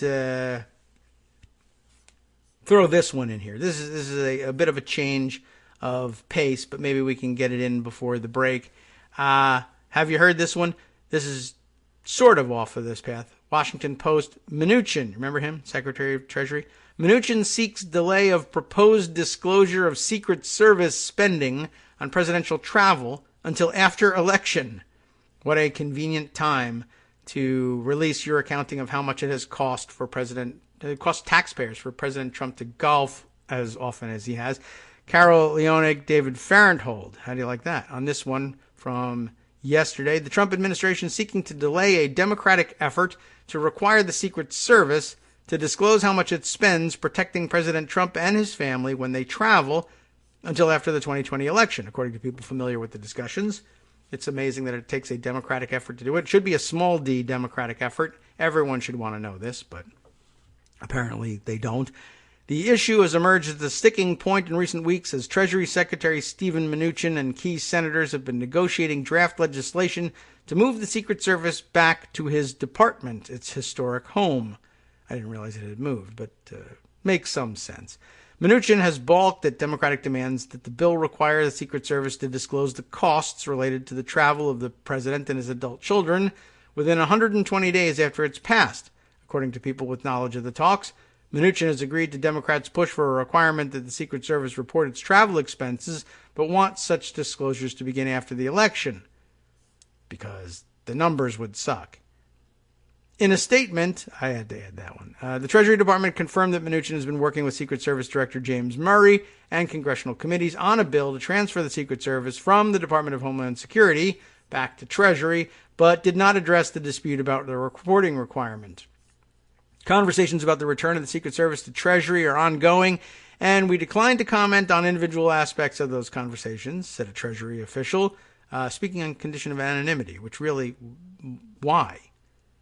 throw this one in here. This is a bit of a change of pace, but maybe we can get it in before the break. Have you heard this one? This is sort of off of this path. Washington Post, Mnuchin, remember him? Secretary of Treasury. Mnuchin seeks delay of proposed disclosure of Secret Service spending on presidential travel until after election. What a convenient time to release your accounting of how much it has cost taxpayers for President Trump to golf as often as he has. Carol Leonig, David Farenthold. How do you like that? On this one from yesterday, the Trump administration seeking to delay a Democratic effort to require the Secret Service to disclose how much it spends protecting President Trump and his family when they travel until after the 2020 election, according to people familiar with the discussions. It's amazing that it takes a Democratic effort to do it. It should be a small d Democratic effort. Everyone should want to know this, but apparently they don't. The issue has emerged as a sticking point in recent weeks as Treasury Secretary Steven Mnuchin and key senators have been negotiating draft legislation to move the Secret Service back to his department, its historic home. I didn't realize it had moved, but makes some sense. Mnuchin has balked at Democratic demands that the bill require the Secret Service to disclose the costs related to the travel of the president and his adult children within 120 days after it's passed. According to people with knowledge of the talks, Mnuchin has agreed to Democrats' push for a requirement that the Secret Service report its travel expenses, but wants such disclosures to begin after the election, because the numbers would suck. In a statement, I had to add that one, the Treasury Department confirmed that Mnuchin has been working with Secret Service Director James Murray and congressional committees on a bill to transfer the Secret Service from the Department of Homeland Security back to Treasury, but did not address the dispute about the reporting requirement. Conversations about the return of the Secret Service to Treasury are ongoing, and we decline to comment on individual aspects of those conversations, said a Treasury official, speaking on condition of anonymity, which really, why?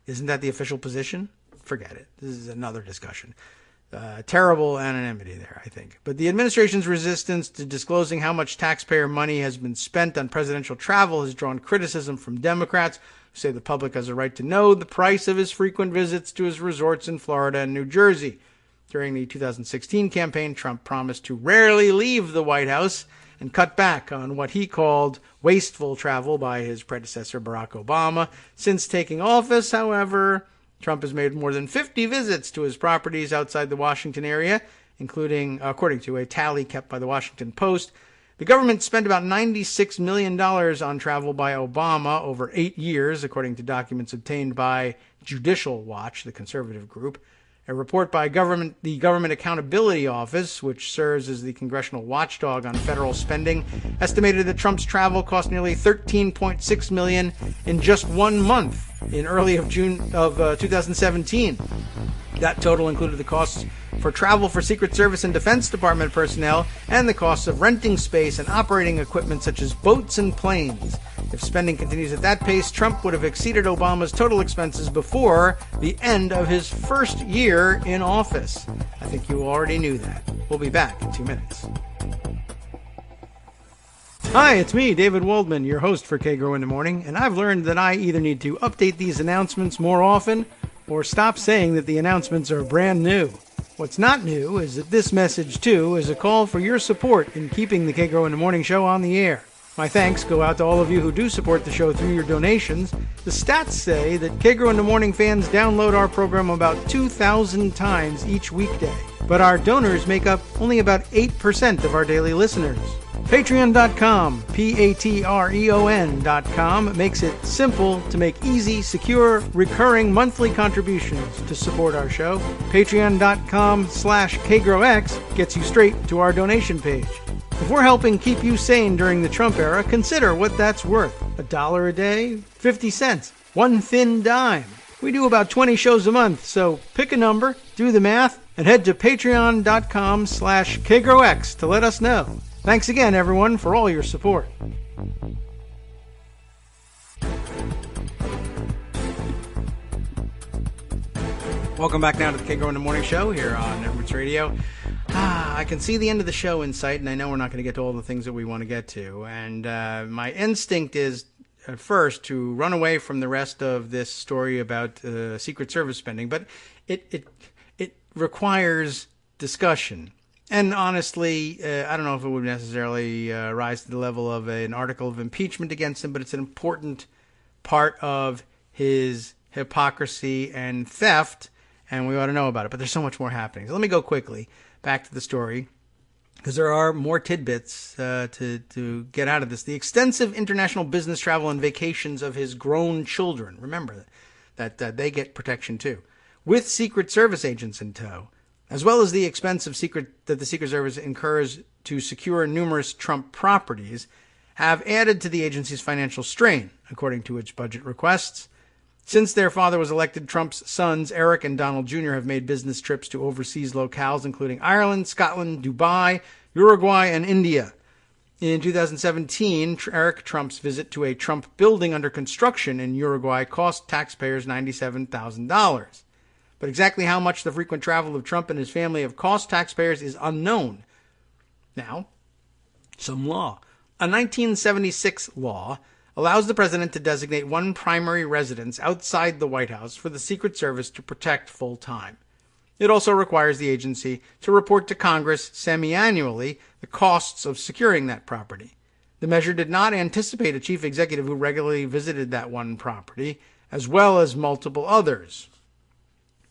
Isn't that the official position? Forget it. This is another discussion. Terrible anonymity there, I think. But the administration's resistance to disclosing how much taxpayer money has been spent on presidential travel has drawn criticism from Democrats who say the public has a right to know the price of his frequent visits to his resorts in Florida and New Jersey. During the 2016 campaign, Trump promised to rarely leave the White House and cut back on what he called wasteful travel by his predecessor Barack Obama. Since taking office, however, Trump has made more than 50 visits to his properties outside the Washington area, including, according to a tally kept by the Washington Post, The government spent about $96 million on travel by Obama over 8 years, according to documents obtained by Judicial Watch, the conservative group. A report by the Government Accountability Office, which serves as the congressional watchdog on federal spending, estimated that Trump's travel cost nearly $13.6 million in just 1 month in early of June of 2017. That total included the costs for travel for Secret Service and Defense Department personnel and the costs of renting space and operating equipment such as boats and planes. If spending continues at that pace, Trump would have exceeded Obama's total expenses before the end of his first year in office. I think you already knew that. We'll be back in 2 minutes. Hi, it's me, David Waldman, your host for Kagro in the Morning, and I've learned that I either need to update these announcements more often or stop saying that the announcements are brand new. What's not new is that this message, too, is a call for your support in keeping the Kagro in the Morning show on the air. My thanks go out to all of you who do support the show through your donations. The stats say that Kagro in the Morning fans download our program about 2,000 times each weekday, but our donors make up only about 8% of our daily listeners. Patreon.com, Patreon.com, makes it simple to make easy, secure, recurring monthly contributions to support our show. Patreon.com/KagroX gets you straight to our donation page. If we're helping keep you sane during the Trump era, consider what that's worth. $1 a day? 50 cents? One thin dime? We do about 20 shows a month, so pick a number, do the math, and head to patreon.com/KagroX to let us know. Thanks again, everyone, for all your support. Welcome back now to the Kagro in the Morning show here on Networks Radio. I can see the end of the show in sight, and I know we're not going to get to all the things that we want to get to. And my instinct is, at first, to run away from the rest of this story about Secret Service spending, but it requires discussion. And honestly, I don't know if it would necessarily rise to the level of an article of impeachment against him, but it's an important part of his hypocrisy and theft, and we ought to know about it. But there's so much more happening. So let me go quickly back to the story, because there are more tidbits to get out of this. The extensive international business travel and vacations of his grown children, remember that they get protection too, with Secret Service agents in tow, as well as the expense of that the Secret Service incurs to secure numerous Trump properties, have added to the agency's financial strain, according to its budget requests. Since their father was elected, Trump's sons, Eric and Donald Jr., have made business trips to overseas locales, including Ireland, Scotland, Dubai, Uruguay, and India. In 2017, Eric Trump's visit to a Trump building under construction in Uruguay cost taxpayers $97,000. But exactly how much the frequent travel of Trump and his family have cost taxpayers is unknown. Now, some law. A 1976 law allows the president to designate one primary residence outside the White House for the Secret Service to protect full time. It also requires the agency to report to Congress semi-annually the costs of securing that property. The measure did not anticipate a chief executive who regularly visited that one property, as well as multiple others.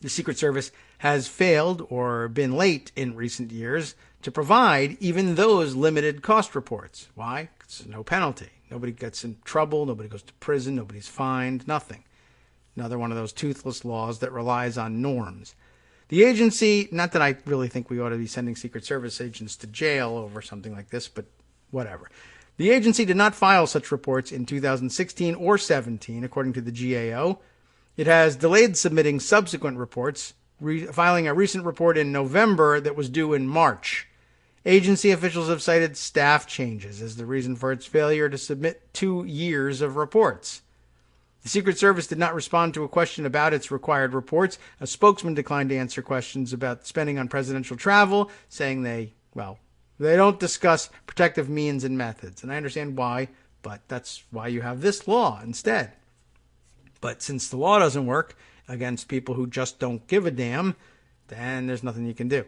The Secret Service has failed or been late in recent years to provide even those limited cost reports. Why? Because there's no penalty. Nobody gets in trouble. Nobody goes to prison. Nobody's fined. Nothing. Another one of those toothless laws that relies on norms. The agency, not that I really think we ought to be sending Secret Service agents to jail over something like this, but whatever. The agency did not file such reports in 2016 or 17, according to the GAO. It has delayed submitting subsequent reports, filing a recent report in November that was due in March. Agency officials have cited staff changes as the reason for its failure to submit 2 years of reports. The Secret Service did not respond to a question about its required reports. A spokesman declined to answer questions about spending on presidential travel, saying they don't discuss protective means and methods. And I understand why, but that's why you have this law instead. But since the law doesn't work against people who just don't give a damn, then there's nothing you can do.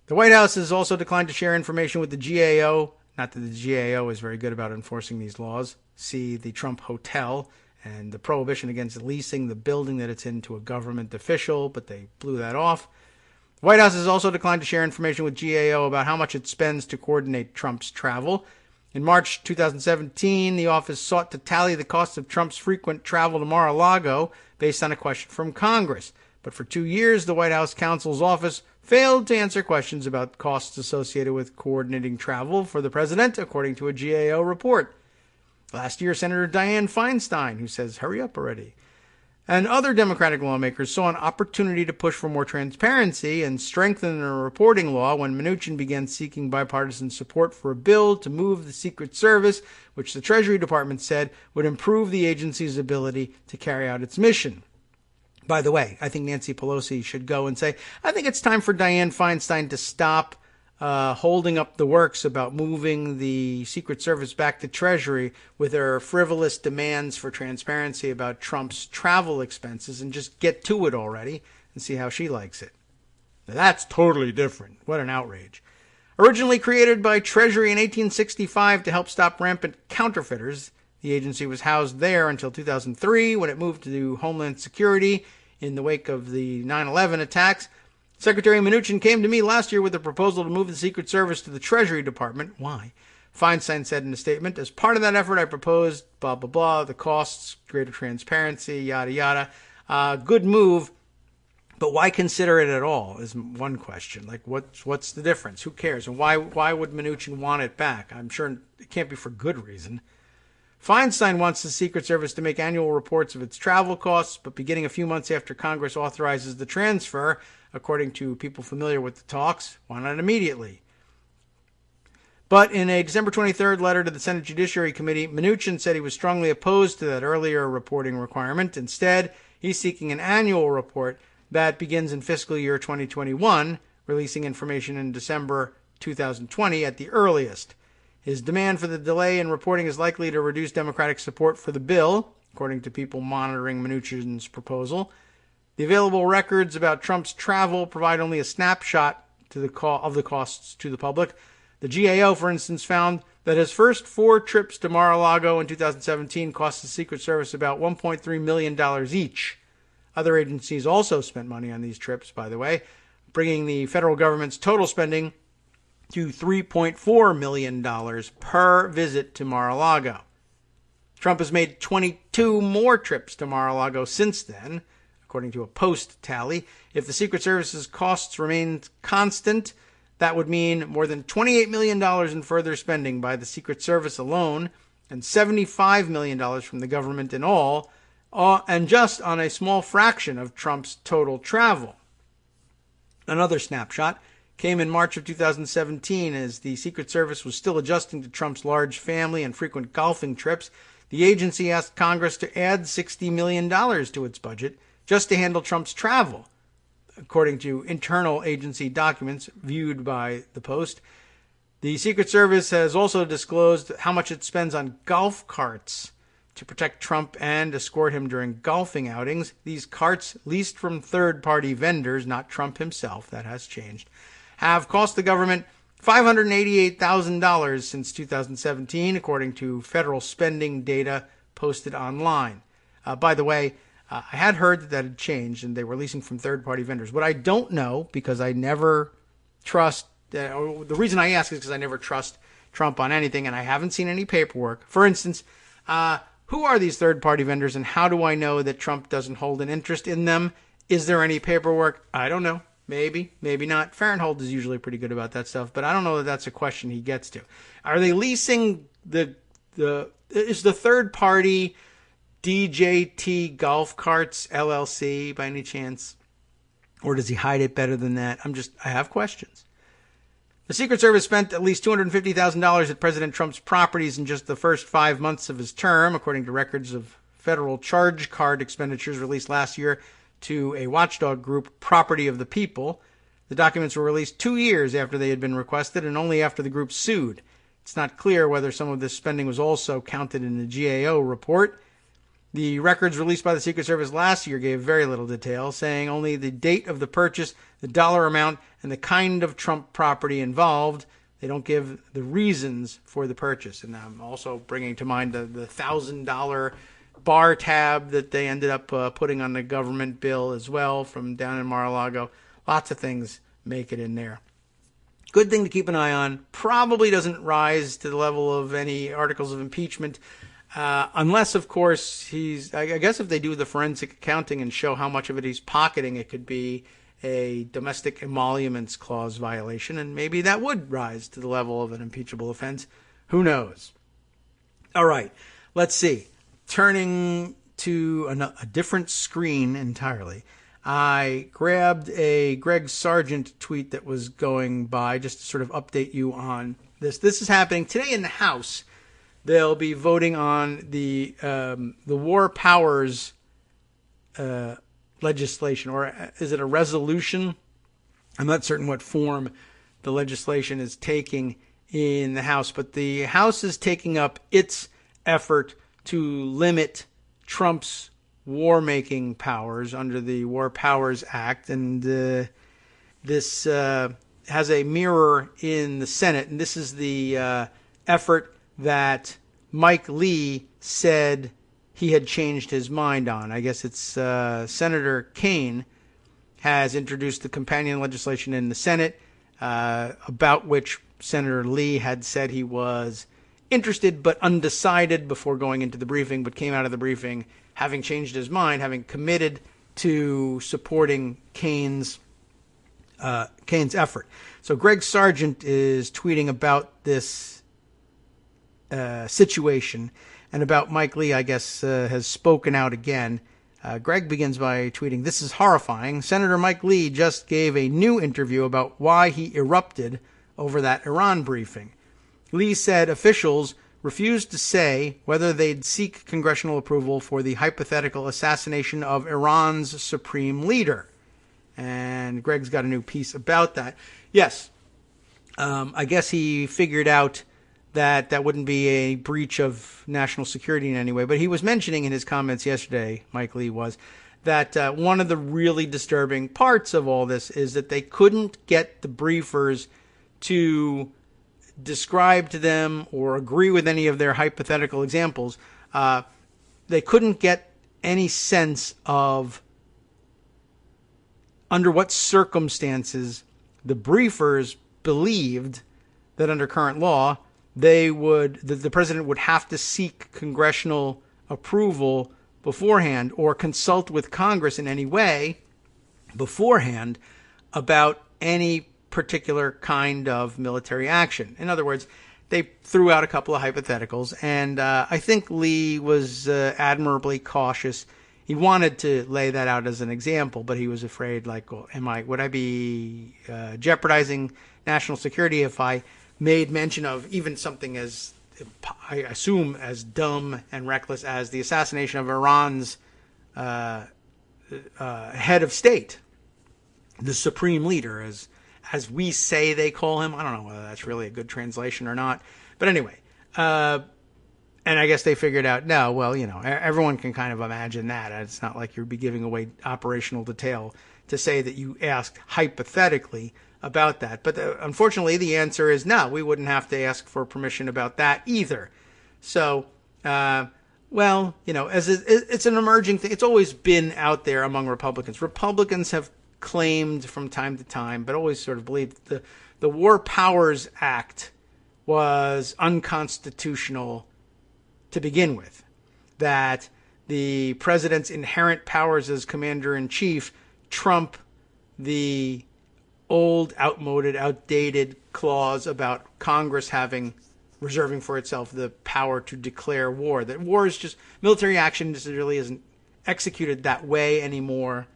The White House has also declined to share information with the GAO. Not that the GAO is very good about enforcing these laws. See the Trump Hotel and the prohibition against leasing the building that it's in to a government official, but they blew that off. The White House has also declined to share information with GAO about how much it spends to coordinate Trump's travel. In March 2017, the office sought to tally the cost of Trump's frequent travel to Mar-a-Lago based on a question from Congress. But for 2 years, the White House counsel's office failed to answer questions about costs associated with coordinating travel for the president, according to a GAO report. Last year, Senator Dianne Feinstein, who says, hurry up already, and other Democratic lawmakers saw an opportunity to push for more transparency and strengthen the reporting law when Mnuchin began seeking bipartisan support for a bill to move the Secret Service, which the Treasury Department said would improve the agency's ability to carry out its mission. By the way, I think Nancy Pelosi should go and say, I think it's time for Dianne Feinstein to stop holding up the works about moving the Secret Service back to Treasury with her frivolous demands for transparency about Trump's travel expenses and just get to it already and see how she likes it. Now, that's totally different. What an outrage. Originally created by Treasury in 1865 to help stop rampant counterfeiters, the agency was housed there until 2003 when it moved to Homeland Security in the wake of the 9/11 attacks. Secretary Mnuchin came to me last year with a proposal to move the Secret Service to the Treasury Department. Why? Feinstein said in a statement, as part of that effort, I proposed blah, blah, blah, the costs, greater transparency, yada, yada. Good move, but why consider it at all is one question. Like, what's the difference? Who cares? And why would Mnuchin want it back? I'm sure it can't be for good reason. Feinstein wants the Secret Service to make annual reports of its travel costs, but beginning a few months after Congress authorizes the transfer, according to people familiar with the talks, why not immediately? But in a December 23rd letter to the Senate Judiciary Committee, Mnuchin said he was strongly opposed to that earlier reporting requirement. Instead, he's seeking an annual report that begins in fiscal year 2021, releasing information in December 2020 at the earliest. His demand for the delay in reporting is likely to reduce Democratic support for the bill, according to people monitoring Mnuchin's proposal. The available records about Trump's travel provide only a snapshot of the costs to the public. The GAO, for instance, found that his first 4 trips to Mar-a-Lago in 2017 cost the Secret Service about $1.3 million each. Other agencies also spent money on these trips, by the way, bringing the federal government's total spending to $3.4 million per visit to Mar-a-Lago. Trump has made 22 more trips to Mar-a-Lago since then, according to a Post tally. If the Secret Service's costs remained constant, that would mean more than $28 million in further spending by the Secret Service alone and $75 million from the government in all, and just on a small fraction of Trump's total travel. Another snapshot came in March of 2017 as the Secret Service was still adjusting to Trump's large family and frequent golfing trips. The agency asked Congress to add $60 million to its budget just to handle Trump's travel, according to internal agency documents viewed by the Post. The Secret Service has also disclosed how much it spends on golf carts to protect Trump and escort him during golfing outings. These carts, leased from third-party vendors, not Trump himself, that has changed, have cost the government $588,000 since 2017, according to federal spending data posted online. By the way, I had heard that had changed and they were leasing from third-party vendors. What I don't know, because I never trust, the reason I ask is because I never trust Trump on anything and I haven't seen any paperwork. For instance, who are these third-party vendors and how do I know that Trump doesn't hold an interest in them? Is there any paperwork? I don't know. Maybe, maybe not. Farenthold is usually pretty good about that stuff, but I don't know that that's a question he gets to. Are they leasing is the third party DJT Golf Carts LLC by any chance? Or does he hide it better than that? I have questions. The Secret Service spent at least $250,000 at President Trump's properties in just the first 5 months of his term, according to records of federal charge card expenditures released last year to a watchdog group, Property of the People. The documents were released 2 years after they had been requested and only after the group sued. It's not clear whether some of this spending was also counted in the GAO report. The records released by the Secret Service last year gave very little detail, saying only the date of the purchase, the dollar amount, and the kind of Trump property involved. They don't give the reasons for the purchase. And I'm also bringing to mind the $1,000 bar tab that they ended up putting on the government bill as well from down in Mar-a-Lago. Lots of things make it in there. Good thing to keep an eye on. Probably doesn't rise to the level of any articles of impeachment, unless, of course, I guess if they do the forensic accounting and show how much of it he's pocketing, it could be a domestic emoluments clause violation, and maybe that would rise to the level of an impeachable offense. Who knows? All right, let's see. Turning to a different screen entirely, I grabbed a Greg Sargent tweet that was going by just to sort of update you on this. This is happening today in the House. They'll be voting on the War Powers legislation, or is it a resolution? I'm not certain what form the legislation is taking in the House, but the House is taking up its effort to limit Trump's war-making powers under the War Powers Act, and this has a mirror in the Senate, and this is the effort that Mike Lee said he had changed his mind on. I guess it's Senator Kaine has introduced the companion legislation in the Senate, about which Senator Lee had said he was interested but undecided before going into the briefing, but came out of the briefing having changed his mind, having committed to supporting Kaine's effort. So Greg Sargent is tweeting about this situation, and about Mike Lee, I guess, has spoken out again. Greg begins by tweeting, "This is horrifying. Senator Mike Lee just gave a new interview about why he erupted over that Iran briefing. Lee said officials refused to say whether they'd seek congressional approval for the hypothetical assassination of Iran's supreme leader." And Greg's got a new piece about that. Yes, I guess he figured out that that wouldn't be a breach of national security in any way. But he was mentioning in his comments yesterday, Mike Lee was, that one of the really disturbing parts of all this is that they couldn't get the briefers to describe to them or agree with any of their hypothetical examples. They couldn't get any sense of under what circumstances the briefers believed that under current law the president would have to seek congressional approval beforehand or consult with Congress in any way beforehand about any particular kind of military action. In other words, they threw out a couple of hypotheticals, and I think Lee was admirably cautious. He wanted to lay that out as an example, but he was afraid, like, well, would I be jeopardizing national security if I made mention of even something as, I assume, as dumb and reckless as the assassination of Iran's head of state, the supreme leader, as we say they call him. I don't know whether that's really a good translation or not. But anyway, and I guess they figured out, no, well, everyone can kind of imagine that. It's not like you'd be giving away operational detail to say that you asked hypothetically about that. But unfortunately, the answer is no, we wouldn't have to ask for permission about that either. So, it's an emerging thing. It's always been out there among Republicans. Republicans have claimed from time to time, but always sort of believed that the War Powers Act was unconstitutional to begin with, that the president's inherent powers as commander-in-chief trump the old, outdated clause about Congress reserving for itself the power to declare war. That war is just, military action just really isn't executed that way anymore.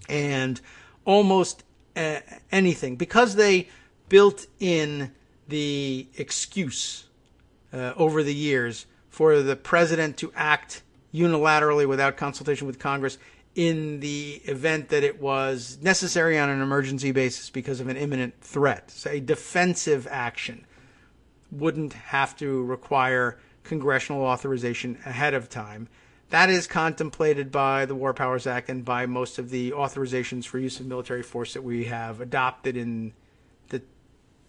And almost anything, because they built in the excuse over the years for the president to act unilaterally without consultation with Congress in the event that it was necessary on an emergency basis because of an imminent threat. So a defensive action wouldn't have to require congressional authorization ahead of time. That is contemplated by the War Powers Act and by most of the authorizations for use of military force that we have adopted in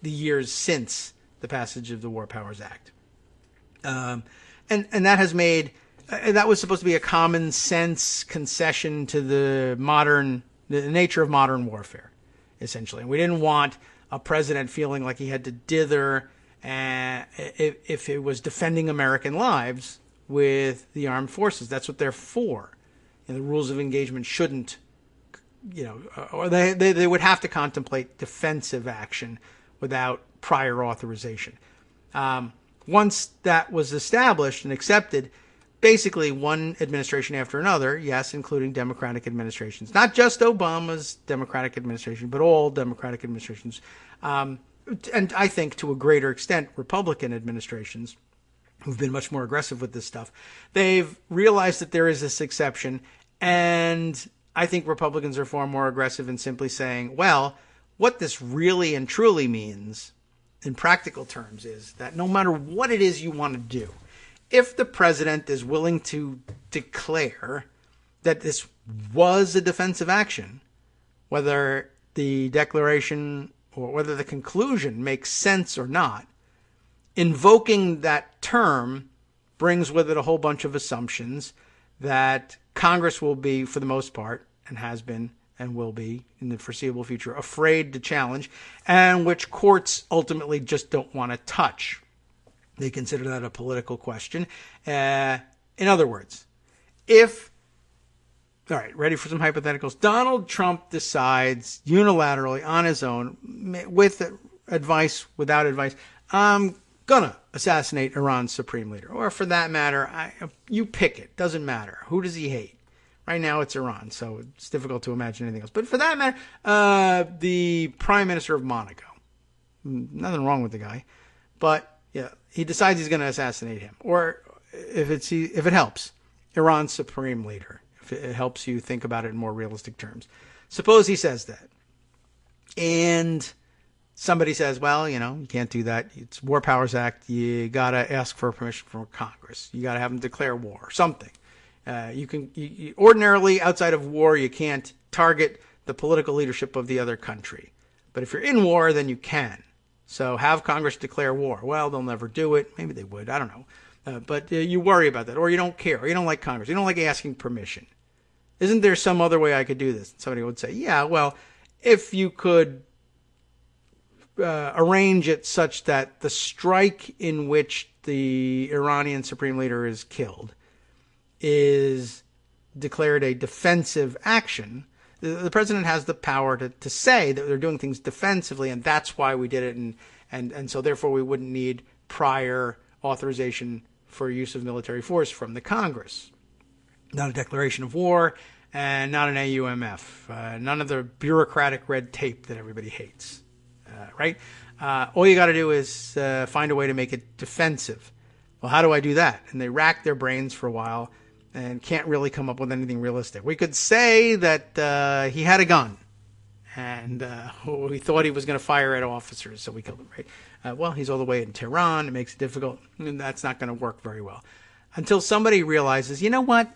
the years since the passage of the War Powers Act. And that has made, that was supposed to be a common sense concession to the nature of modern warfare. essentially. And we didn't want a president feeling like he had to dither if it was defending American lives with the armed forces. That's what they're for. And the rules of engagement shouldn't, or they would have to contemplate defensive action without prior authorization. Once that was established and accepted, basically one administration after another, yes, including Democratic administrations, not just Obama's Democratic administration, but all Democratic administrations, and I think to a greater extent Republican administrations who've been much more aggressive with this stuff, they've realized that there is this exception, and I think Republicans are far more aggressive in simply saying, well, what this really and truly means in practical terms is that no matter what it is you want to do, if the president is willing to declare that this was a defensive action, whether the declaration or whether the conclusion makes sense or not, invoking that term brings with it a whole bunch of assumptions that Congress will be, for the most part, and has been and will be in the foreseeable future, afraid to challenge, and which courts ultimately just don't want to touch. They consider that a political question. In other words, all right, ready for some hypotheticals? Donald Trump decides unilaterally on his own, with advice, without advice, I'm going to assassinate Iran's supreme leader. Or for that matter, you pick it. Doesn't matter. Who does he hate? Right now it's Iran, so it's difficult to imagine anything else. But for that matter, the Prime Minister of Monaco. Nothing wrong with the guy. But yeah, he decides he's going to assassinate him. Or if it helps, Iran's supreme leader. If it helps you think about it in more realistic terms. Suppose he says that. And somebody says, well, you can't do that. It's War Powers Act. You got to ask for permission from Congress. You got to have them declare war or something. You ordinarily, outside of war, you can't target the political leadership of the other country. But if you're in war, then you can. So have Congress declare war. Well, they'll never do it. Maybe they would. I don't know. But you worry about that. Or you don't care. Or you don't like Congress. You don't like asking permission. Isn't there some other way I could do this? Somebody would say, yeah, well, if you could arrange it such that the strike in which the Iranian supreme leader is killed is declared a defensive action, the president has the power to say that they're doing things defensively, and that's why we did it, and so therefore we wouldn't need prior authorization for use of military force from the Congress. Not a declaration of war, and not an AUMF. None of the bureaucratic red tape that everybody hates. Right? All you got to do is find a way to make it defensive. Well, how do I do that? And they rack their brains for a while and can't really come up with anything realistic. We could say that he had a gun and we thought he was going to fire at officers, so we killed him, right? Well, he's all the way in Tehran. It makes it difficult. And that's not going to work very well. Until somebody realizes, you know what?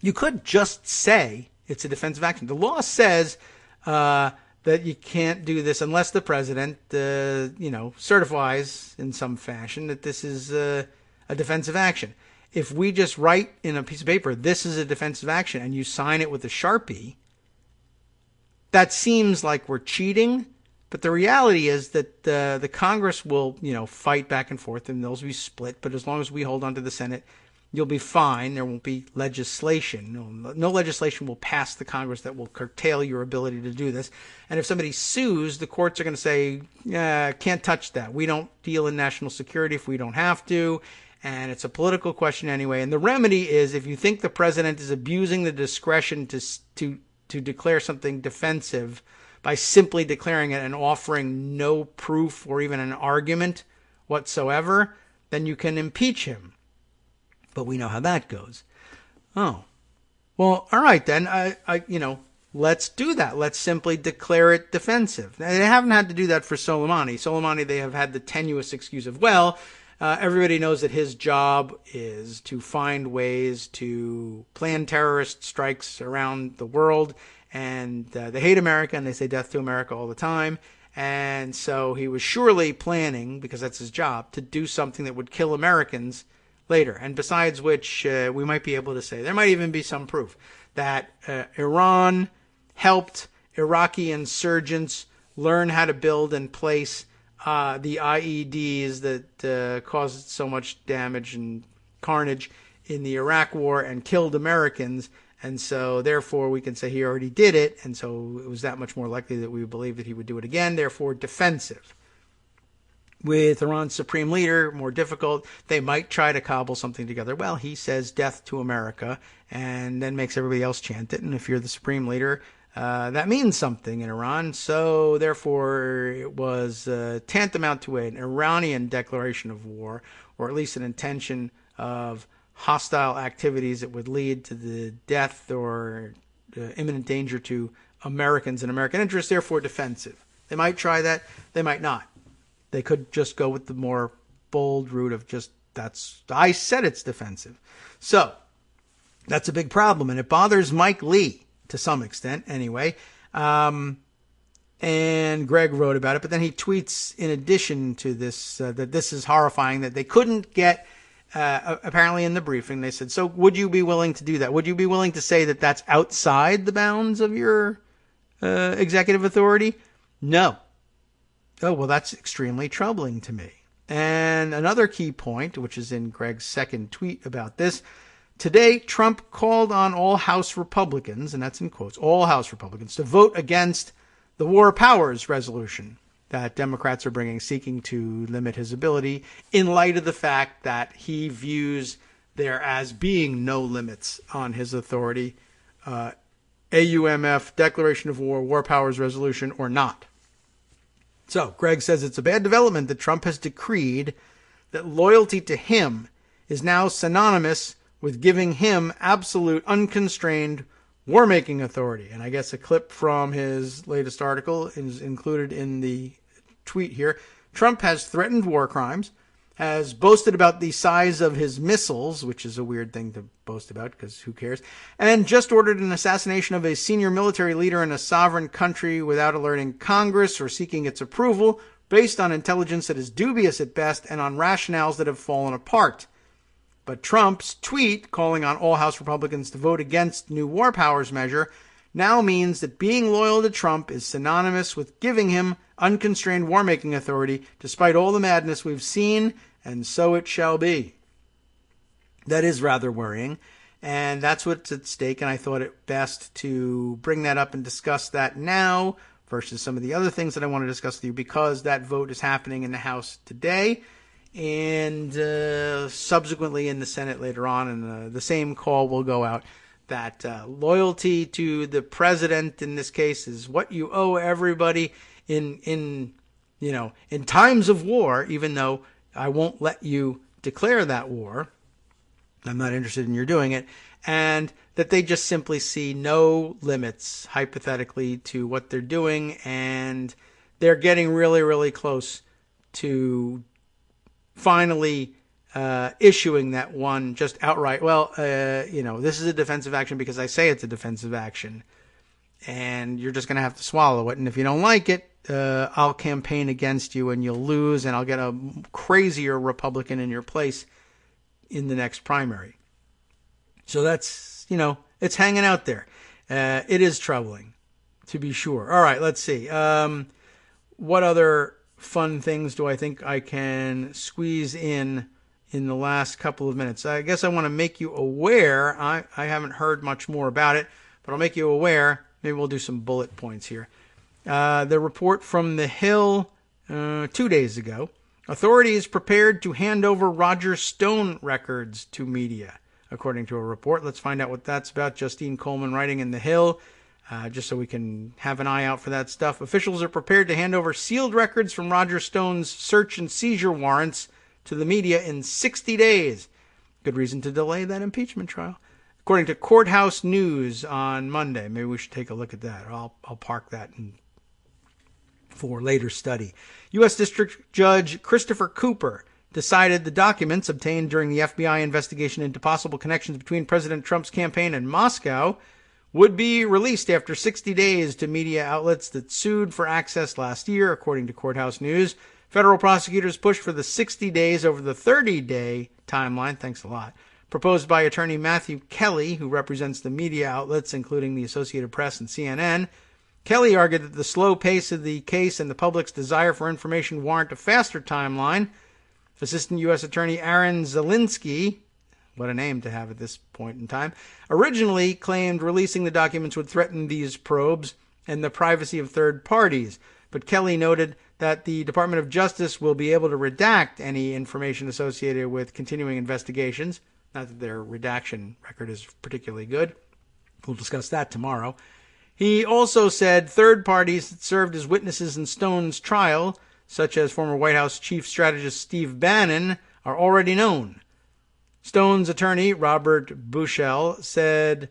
You could just say it's a defensive action. The law says that you can't do this unless the president, certifies in some fashion that this is a defensive action. If we just write in a piece of paper, this is a defensive action, and you sign it with a Sharpie, that seems like we're cheating. But the reality is that the Congress will, fight back and forth, and those will be split. But as long as we hold on to the Senate, you'll be fine. There won't be legislation. No legislation will pass the Congress that will curtail your ability to do this. And if somebody sues, the courts are going to say, can't touch that. We don't deal in national security if we don't have to. And it's a political question anyway. And the remedy is, if you think the president is abusing the discretion to declare something defensive by simply declaring it and offering no proof or even an argument whatsoever, then you can impeach him. But we know how that goes. Oh, well, all right then. Let's do that. Let's simply declare it defensive. Now, they haven't had to do that for Soleimani. Soleimani, they have had the tenuous excuse of, everybody knows that his job is to find ways to plan terrorist strikes around the world, and they hate America and they say death to America all the time. And so he was surely planning, because that's his job, to do something that would kill Americans later. And besides which, we might be able to say, there might even be some proof that Iran helped Iraqi insurgents learn how to build and place the IEDs that caused so much damage and carnage in the Iraq War and killed Americans. And so, therefore, we can say he already did it. And so it was that much more likely that we would believe that he would do it again. Therefore, defensive. With Iran's supreme leader, more difficult. They might try to cobble something together. Well, he says death to America and then makes everybody else chant it. And if you're the supreme leader, that means something in Iran. So, therefore, it was tantamount to an Iranian declaration of war, or at least an intention of hostile activities that would lead to the death or imminent danger to Americans and American interests, therefore defensive. They might try that. They might not. They could just go with the more bold route of just, I said it's defensive. So, that's a big problem, and it bothers Mike Lee to some extent, anyway. And Greg wrote about it, but then he tweets in addition to this that this is horrifying, that they couldn't get, apparently in the briefing, they said, so would you be willing to do that? Would you be willing to say that that's outside the bounds of your executive authority? No. Oh, well, that's extremely troubling to me. And another key point, which is in Greg's second tweet about this, today Trump called on all House Republicans, and that's in quotes, all House Republicans, to vote against the War Powers resolution that Democrats are bringing, seeking to limit his ability in light of the fact that he views there as being no limits on his authority, AUMF, declaration of war, War Powers resolution, or not. So, Greg says it's a bad development that Trump has decreed that loyalty to him is now synonymous with giving him absolute, unconstrained war-making authority. And I guess a clip from his latest article is included in the tweet here. Trump has threatened war crimes, has boasted about the size of his missiles, which is a weird thing to boast about because who cares, and just ordered an assassination of a senior military leader in a sovereign country without alerting Congress or seeking its approval, based on intelligence that is dubious at best and on rationales that have fallen apart. But Trump's tweet calling on all House Republicans to vote against new war powers measure now means that being loyal to Trump is synonymous with giving him unconstrained war-making authority, despite all the madness we've seen, and so it shall be. That is rather worrying, and that's what's at stake, and I thought it best to bring that up and discuss that now versus some of the other things that I want to discuss with you, because that vote is happening in the House today, and subsequently in the Senate later on, and the same call will go out that loyalty to the president in this case is what you owe everybody in times of war, even though I won't let you declare that war. I'm not interested in your doing it. And that they just simply see no limits, hypothetically, to what they're doing. And they're getting really, really close to finally issuing that one just outright, this is a defensive action because I say it's a defensive action. And you're just going to have to swallow it. And if you don't like it, I'll campaign against you and you'll lose, and I'll get a crazier Republican in your place in the next primary. So that's, it's hanging out there. It is troubling, to be sure. All right, let's see. What other fun things do I think I can squeeze in the last couple of minutes? I guess I want to make you aware. I haven't heard much more about it, but I'll make you aware. Maybe we'll do some bullet points here. The report from The Hill 2 days ago. Authorities prepared to hand over Roger Stone records to media, according to a report. Let's find out what that's about. Justine Coleman writing in The Hill, just so we can have an eye out for that stuff. Officials are prepared to hand over sealed records from Roger Stone's search and seizure warrants to the media in 60 days. Good reason to delay that impeachment trial. According to Courthouse News on Monday. Maybe we should take a look at that. I'll park that for later study. U.S. District Judge Christopher Cooper decided the documents obtained during the FBI investigation into possible connections between President Trump's campaign and Moscow would be released after 60 days to media outlets that sued for access last year, according to Courthouse News. Federal prosecutors pushed for the 60 days over the 30-day timeline, thanks a lot, proposed by attorney Matthew Kelly, who represents the media outlets, including the Associated Press and CNN. Kelly argued that the slow pace of the case and the public's desire for information warrant a faster timeline. Assistant U.S. Attorney Aaron Zelinsky, what a name to have at this point in time, originally claimed releasing the documents would threaten these probes and the privacy of third parties. But Kelly noted that the Department of Justice will be able to redact any information associated with continuing investigations. Not that their redaction record is particularly good. We'll discuss that tomorrow. He also said third parties that served as witnesses in Stone's trial, such as former White House Chief Strategist Steve Bannon, are already known. Stone's attorney, Robert Bushell, said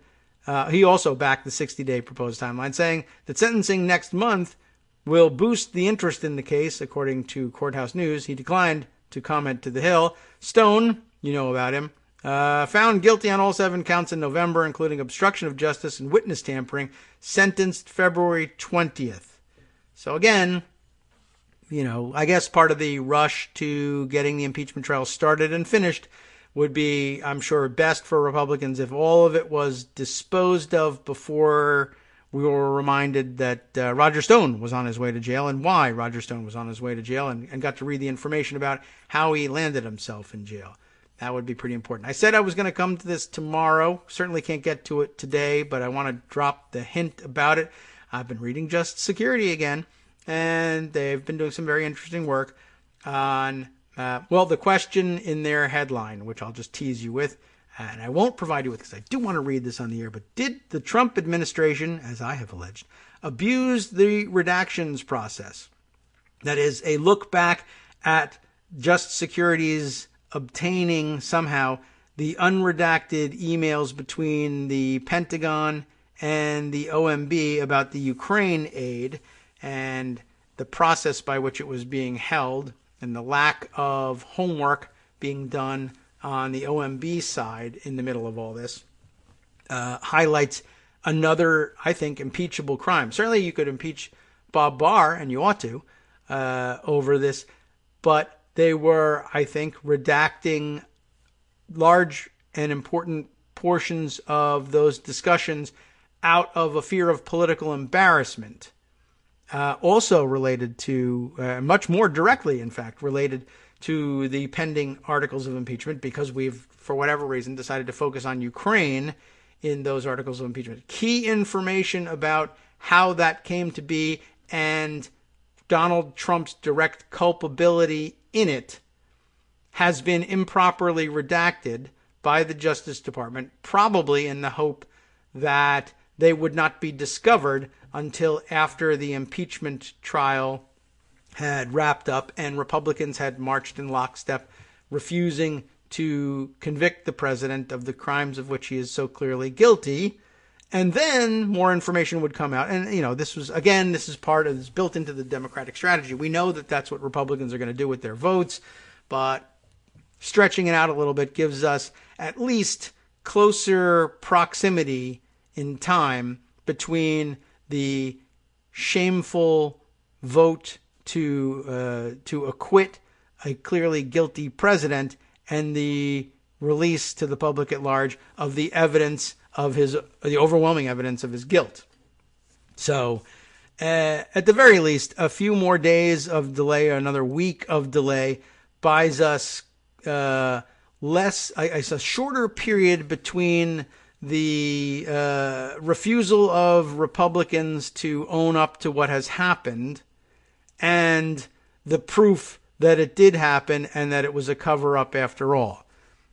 he also backed the 60-day proposed timeline, saying that sentencing next month will boost the interest in the case, according to Courthouse News. He declined to comment to The Hill. Stone, you know about him, found guilty on all 7 counts in November, including obstruction of justice and witness tampering, sentenced February 20th. So again, I guess part of the rush to getting the impeachment trial started and finished would be, I'm sure, best for Republicans if all of it was disposed of before we were reminded that Roger Stone was on his way to jail and why Roger Stone was on his way to jail and got to read the information about how he landed himself in jail. That would be pretty important. I said I was going to come to this tomorrow. Certainly can't get to it today, but I want to drop the hint about it. I've been reading Just Security again, and they've been doing some very interesting work on, the question in their headline, which I'll just tease you with, and I won't provide you with because I do want to read this on the air, but did the Trump administration, as I have alleged, abuse the redactions process? That is a look back at Just Security's obtaining somehow the unredacted emails between the Pentagon and the OMB about the Ukraine aid and the process by which it was being held and the lack of homework being done on the OMB side in the middle of all this highlights another, I think, impeachable crime. Certainly you could impeach Bob Barr, and you ought to, over this, but they were, I think, redacting large and important portions of those discussions out of a fear of political embarrassment. Also related to, much more directly, in fact, related to the pending articles of impeachment, because we've, for whatever reason, decided to focus on Ukraine in those articles of impeachment. Key information about how that came to be and Donald Trump's direct culpability in it has been improperly redacted by the Justice Department, probably in the hope that they would not be discovered until after the impeachment trial had wrapped up and Republicans had marched in lockstep, refusing to convict the president of the crimes of which he is so clearly guilty. And then more information would come out. And, this is built into the Democratic strategy. We know that that's what Republicans are going to do with their votes, but stretching it out a little bit gives us at least closer proximity in time between the shameful vote to acquit a clearly guilty president and the release to the public at large of the evidence of the overwhelming evidence of his guilt. So, at the very least, a few more days of delay, or another week of delay, buys us a shorter period between the refusal of Republicans to own up to what has happened and the proof that it did happen and that it was a cover-up after all.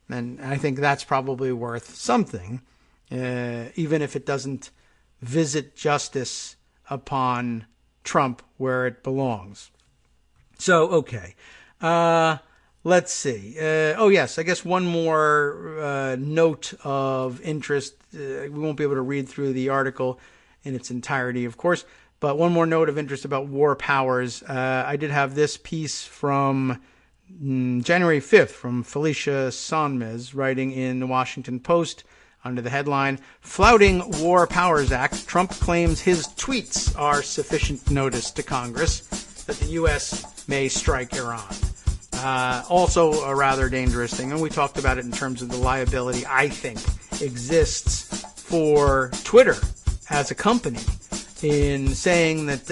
And I think that's probably worth something, even if it doesn't visit justice upon Trump where it belongs. So, okay. Let's see. I guess one more note of interest. We won't be able to read through the article in its entirety, of course, but one more note of interest about war powers. I did have this piece from January 5th from Felicia Sonmez, writing in the Washington Post under the headline, Flouting War Powers Act, Trump claims his tweets are sufficient notice to Congress that the U.S. may strike Iran. Also a rather dangerous thing, and we talked about it in terms of the liability I think exists for Twitter as a company in saying that,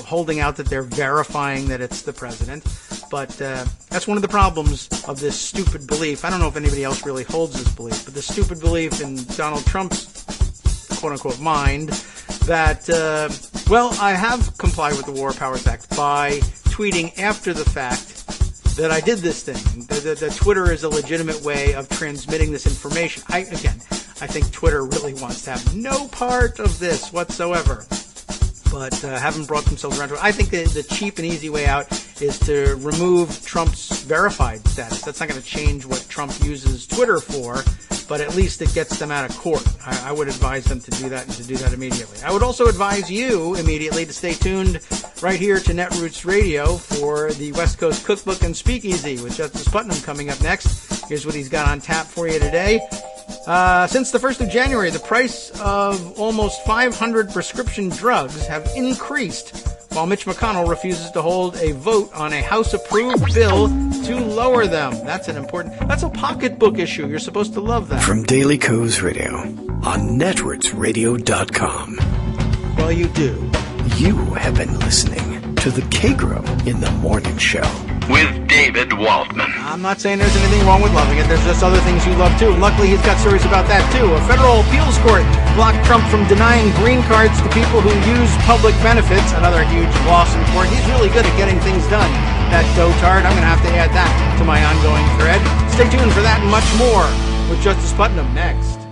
holding out that they're verifying that it's the president. But that's one of the problems of this stupid belief. I don't know if anybody else really holds this belief, but the stupid belief in Donald Trump's quote-unquote mind that, I have complied with the War Powers Act by tweeting after the fact that I did this thing. That Twitter is a legitimate way of transmitting this information. I think Twitter really wants to have no part of this whatsoever, but haven't brought themselves around to it. I think the cheap and easy way out is to remove Trump's verified status. That's not going to change what Trump uses Twitter for, but at least it gets them out of court. I would advise them to do that and to do that immediately. I would also advise you immediately to stay tuned right here to Netroots Radio for the West Coast Cookbook and Speakeasy with Justice Putnam coming up next. Here's what he's got on tap for you today. Since the 1st of January, the price of almost 500 prescription drugs have increased, while Mitch McConnell refuses to hold a vote on a House-approved bill to lower them. That's a pocketbook issue. You're supposed to love that. From Daily Kos Radio on netrootsradio.com. Well, you do. You have been listening to the Kagro in the Morning Show. With David Waldman. I'm not saying there's anything wrong with loving it. There's just other things you love, too. And luckily, he's got stories about that, too. A federal appeals court blocked Trump from denying green cards to people who use public benefits. Another huge loss in court. He's really good at getting things done. That dotard. I'm going to have to add that to my ongoing thread. Stay tuned for that and much more with Justice Putnam next.